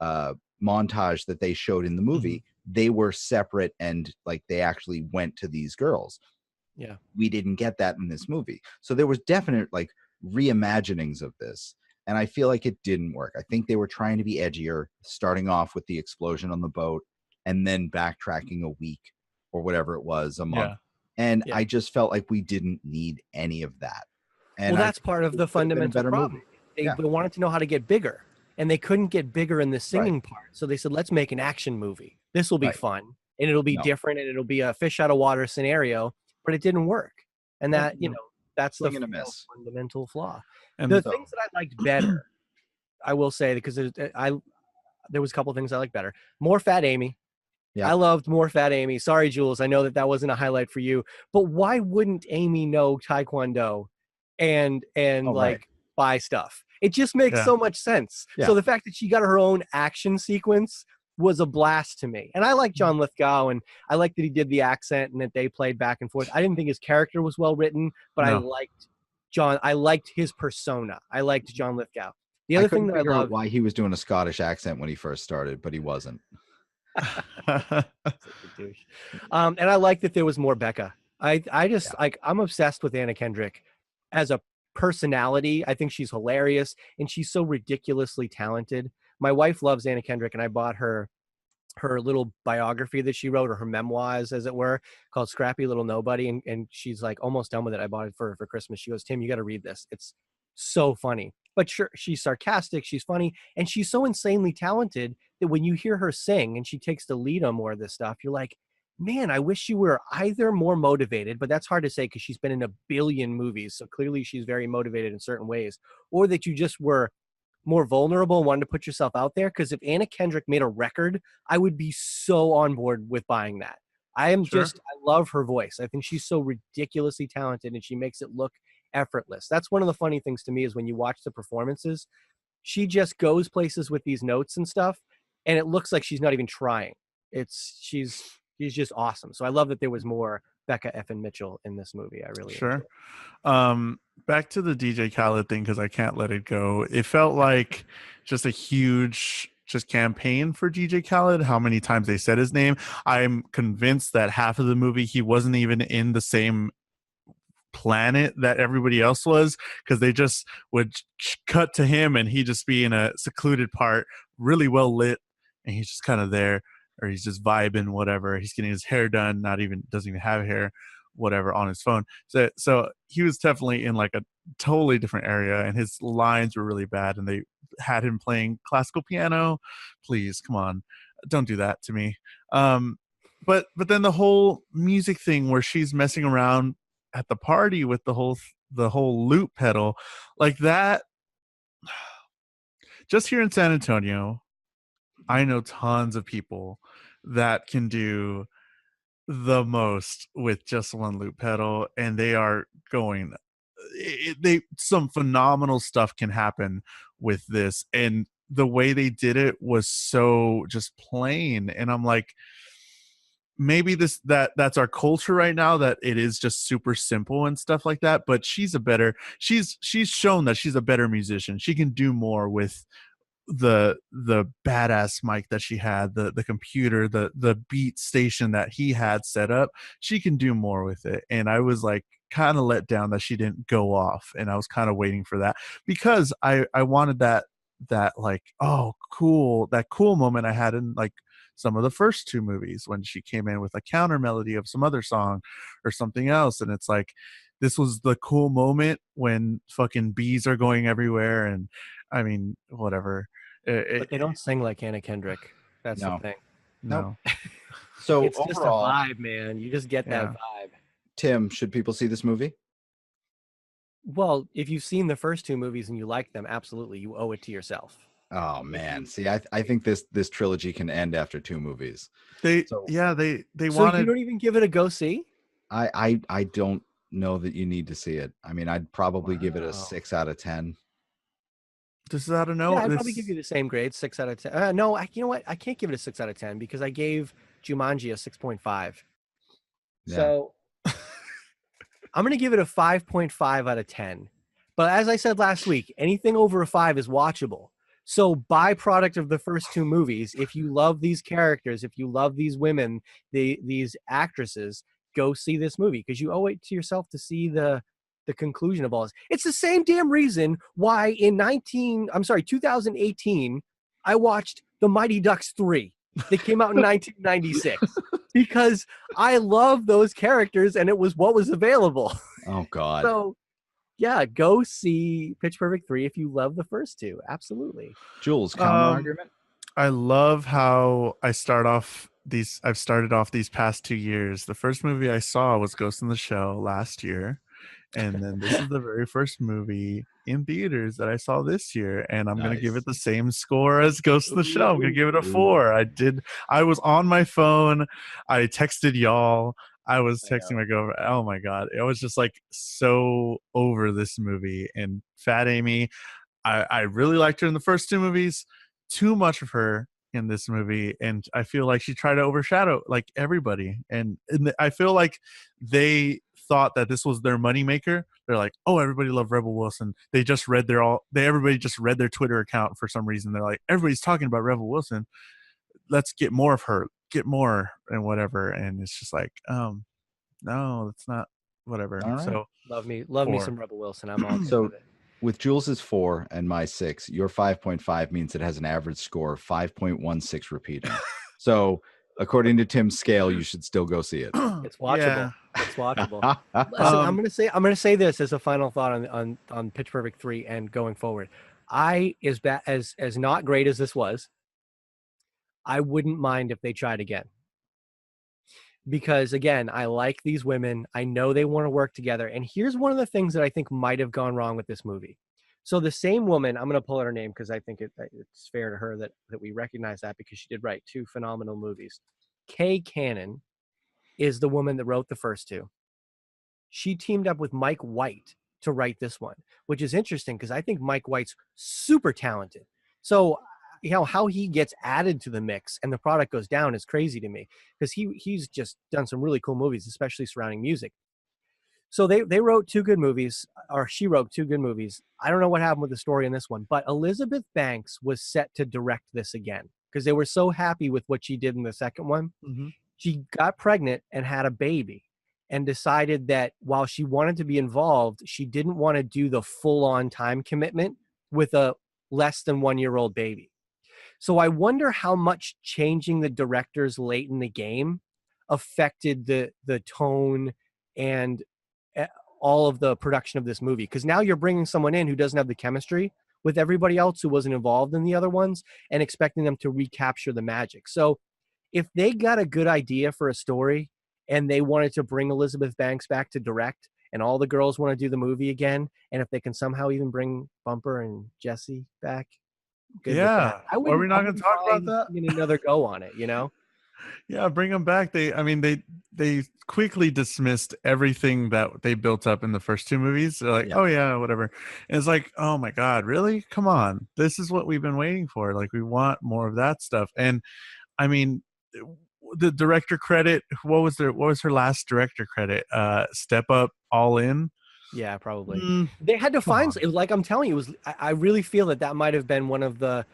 montage that they showed in the movie. They were separate, and they actually went to these girls. We didn't get that in this movie. So there was definite reimaginings of this, and I feel like it didn't work. I think they were trying to be edgier, starting off with the explosion on the boat, and then backtracking a week or whatever it was, a month. Yeah. And I just felt like we didn't need any of that. And well, that's part of the fundamental problem. They wanted to know how to get bigger, and they couldn't get bigger in the singing part. So they said, let's make an action movie. This will be fun, and it'll be different, and it'll be a fish out of water scenario, but it didn't work. And that, that's the fundamental flaw. And the things that I liked better, I will say, because there was a couple of things I liked better. More Fat Amy. Yeah. I loved more Fat Amy. Sorry, Jules. I know that wasn't a highlight for you, but why wouldn't Amy know Taekwondo and buy stuff? It just makes so much sense. Yeah. So the fact that she got her own action sequence was a blast to me. And I like John Lithgow, and I like that he did the accent and that they played back and forth. I didn't think his character was well written, but I liked John. I liked his persona. I liked John Lithgow. The other thing that I loved, why he was doing a Scottish accent when he first started, but he wasn't. And I like that there was more Becca. I just I'm obsessed with Anna Kendrick as a personality. I think she's hilarious, and she's so ridiculously talented. My wife loves Anna Kendrick, and I bought her little biography that she wrote, or her memoirs, as it were, called Scrappy Little Nobody, and she's like almost done with it. I bought it for Christmas. She goes, Tim, you got to read this. It's so funny. But sure, she's sarcastic, she's funny, and she's so insanely talented that when you hear her sing and she takes the lead on more of this stuff, you're like, man, I wish you were either more motivated, but that's hard to say because she's been in a billion movies, so clearly she's very motivated in certain ways, or that you just were more vulnerable and wanted to put yourself out there. Because if Anna Kendrick made a record, I would be so on board with buying that. I love her voice. I think she's so ridiculously talented, and she makes it look effortless. That's one of the funny things to me, is when you watch the performances, she just goes places with these notes and stuff, and it looks like she's not even trying. She's just awesome. So I love that there was more Becca effing Mitchell in this movie. I really enjoyed. Back to the DJ Khaled thing, because I can't let it go. It felt like just a huge campaign for DJ Khaled. How many times they said his name. I'm convinced that half of the movie he wasn't even in the same planet that everybody else was, because they just would cut to him and he'd just be in a secluded part, really well lit, and he's just kind of there, or he's just vibing, whatever. He's getting his hair done, doesn't even have hair, whatever, on his phone. So he was definitely in like a totally different area, and his lines were really bad, and they had him playing classical piano. Please, come on, don't do that to me. But then the whole music thing where she's messing around at the party with the whole loop pedal, like that. Just here in San Antonio, I know tons of people that can do the most with just one loop pedal, and they are going, some phenomenal stuff can happen with this, and the way they did it was so just plain. And I'm like, maybe that's our culture right now, that it is just super simple and stuff like that. But she's shown that she's a better musician. She can do more with the badass mic that she had, the computer, the beat station that he had set up. She can do more with it. And I was like kind of let down that she didn't go off, and I was kind of waiting for that, because I wanted that like, oh cool, that cool moment I had in like some of the first two movies, when she came in with a counter melody of some other song or something else. And it's like, this was the cool moment when fucking bees are going everywhere. And I mean, whatever. But they don't sing like Anna Kendrick. That's the thing. No. So it's overall, just a vibe, man. You just get that vibe. Tim, should people see this movie? Well, if you've seen the first two movies and you like them, absolutely, you owe it to yourself. Oh man, see, I think this trilogy can end after two movies. They So you don't even give it a go see? I don't know that you need to see it. I mean, I'd probably give it a 6 out of 10. This is out of nowhere. I'd probably give you the same grade, 6 out of 10. No, you know what? I can't give it a 6 out of 10 because I gave Jumanji a 6.5. Yeah. So I'm going to give it a 5.5 out of 10. But as I said last week, anything over a 5 is watchable. So byproduct of the first two movies, if you love these characters, if you love these women, these actresses, go see this movie, because you owe it to yourself to see the conclusion of all this. It's the same damn reason why in 2018, I watched The Mighty Ducks 3. that came out in 1996 because I love those characters and it was what was available. Oh God. So yeah, go see Pitch Perfect 3 if you love the first two. Absolutely. Jules, counter argument. I love how I've started off these past 2 years. The first movie I saw was Ghost in the Shell last year. And then this is the very first movie in theaters that I saw this year. And I'm going to give it the same score as Ghost in the Shell. I'm going to give it a 4. I was on my phone. I texted y'all. I was texting my girlfriend. Oh my God. I was just like so over this movie. And Fat Amy, I really liked her in the first 2 movies. Too much of her in this movie, and I feel like she tried to overshadow like everybody. And I feel like they thought that this was their moneymaker. They're like, oh, everybody loved Rebel Wilson. Everybody just read their Twitter account for some reason. They're like, everybody's talking about Rebel Wilson. Let's get more of her, get more and whatever. And it's just like, no, it's not whatever. All right. So love me some Rebel Wilson. I'm all so with it. With Jules's 4 and my 6, your 5.5 means it has an average score of 5.16 repeating. So according to Tim's scale, you should still go see it. It's watchable. Yeah. It's watchable. Listen, I'm gonna say this as a final thought on Pitch Perfect 3 and going forward. As not great as this was, I wouldn't mind if they tried again. Because again, I like these women. I know they want to work together. And here's one of the things that I think might have gone wrong with this movie. So the same woman, I'm going to pull out her name because I think it's fair to her that we recognize that because she did write 2 phenomenal movies. Kay Cannon is the woman that wrote the first 2. She teamed up with Mike White to write this one, which is interesting because I think Mike White's super talented. So how he gets added to the mix and the product goes down is crazy to me because he's just done some really cool movies, especially surrounding music. So they wrote 2 good movies, or she wrote 2 good movies. I don't know what happened with the story in this one, but Elizabeth Banks was set to direct this again because they were so happy with what she did in the second one. Mm-hmm. She got pregnant and had a baby and decided that while she wanted to be involved, she didn't want to do the full-on time commitment with a less than 1-year-old baby. So I wonder how much changing the directors late in the game affected the tone and all of the production of this movie. Because now you're bringing someone in who doesn't have the chemistry with everybody else who wasn't involved in the other ones and expecting them to recapture the magic. So if they got a good idea for a story and they wanted to bring Elizabeth Banks back to direct and all the girls want to do the movie again, and if they can somehow even bring Bumper and Jesse back, yeah, are we not going to talk about that? Another go on it, you know? Yeah, bring them back. They quickly dismissed everything that they built up in the first 2 movies. They're like, oh yeah, whatever. And it's like, oh my God, really? Come on, this is what we've been waiting for. Like, we want more of that stuff. And I mean, the director credit. What was her last director credit? Step Up, All In. Yeah, probably. They had to find, like I'm telling you, I really feel that might have been one of the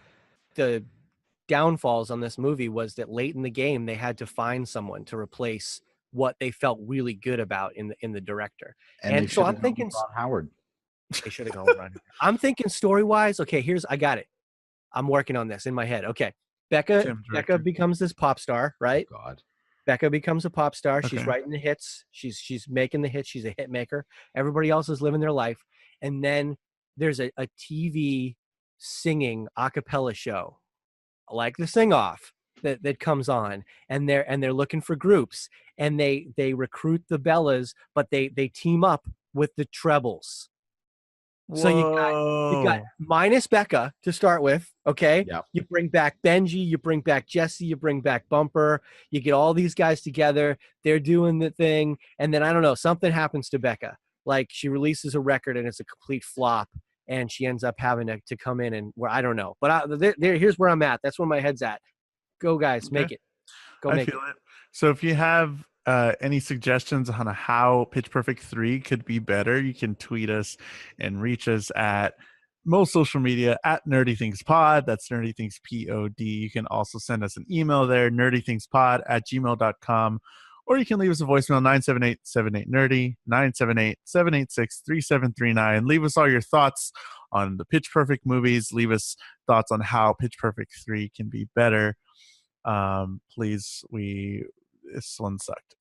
downfalls on this movie was that late in the game they had to find someone to replace what they felt really good about in the director. And so I'm thinking Ron Howard. They should have gone with Ron Howard. I'm thinking story-wise, okay, I got it. I'm working on this in my head. Okay. Becca becomes this pop star, right? Oh, God. Becca becomes a pop star. Okay. She's writing the hits. She's making the hits. She's a hit maker. Everybody else is living their life. And then there's a TV singing a cappella show, like the Sing Off, that comes on, and they're looking for groups, and they recruit the Bellas, but they team up with the Trebles. Whoa. So you got minus Becca to start with, okay? Yep. You bring back Benji, you bring back Jesse, you bring back Bumper, you get all these guys together, they're doing the thing, and then I don't know, something happens to Becca. Like she releases a record and it's a complete flop, and she ends up having to come in and where I don't know. But here's where I'm at. That's where my head's at. Go guys, make it. I feel it. So if you have any suggestions on how Pitch Perfect 3 could be better, you can tweet us and reach us at most social media at Nerdy Things Pod. That's Nerdy Things POD. You can also send us an email there, nerdythingspod@gmail.com, or you can leave us a voicemail, 978-78-NERDY, 978-786-3739. Leave us all your thoughts on the Pitch Perfect movies. Leave us thoughts on how Pitch Perfect 3 can be better. Please, this one sucked.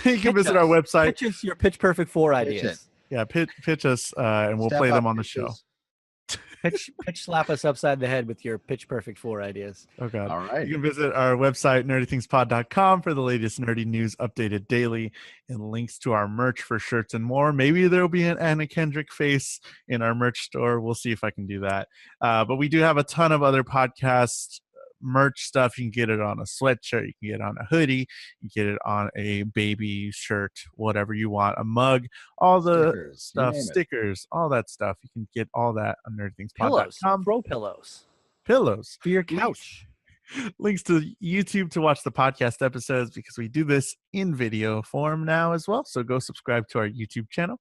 You can visit our website. Pitch us your pitch perfect 4 ideas. Yeah, pitch us, and we'll Step play up, them on the pitches. show. Pitch slap us upside the head with your pitch perfect 4 ideas. Oh God. All right. You can visit our website, nerdythingspod.com, for the latest nerdy news updated daily and links to our merch for shirts and more. Maybe there'll be an Anna Kendrick face in our merch store. We'll see if I can do that. But we do have a ton of other podcast merch stuff. You can get it on a sweatshirt, you can get it on a hoodie, you can get it on a baby shirt, whatever you want, a mug, all the Stickers, stuff, stickers, all that stuff. You can get all that on nerdythingspod.com. Throw pillows For your couch. Links to YouTube to watch the podcast episodes, because we do this in video form now as well. So go subscribe to our YouTube channel.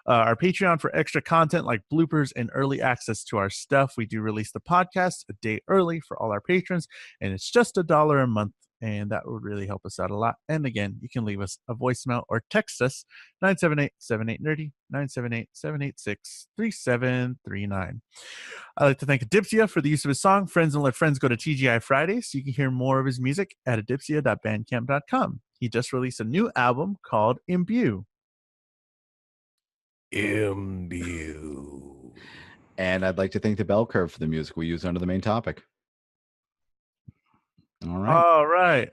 Our Patreon for extra content like bloopers and early access to our stuff. We do release the podcast a day early for all our patrons, and it's just $1 a month, and that would really help us out a lot. And again, you can leave us a voicemail or text us 978-78-NERDY, 978-786-3739. I'd like to thank Adipsia for the use of his song Friends and Let Friends Go to TGI Fridays. You can hear more of his music at adipsia.bandcamp.com. He just released a new album called Imbue. Imbue. And I'd like to thank the Bell Curve for the music we use under the main topic. All right.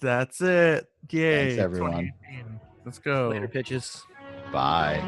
That's it. Yay. Thanks, everyone. Let's go. Later, pitches. Bye.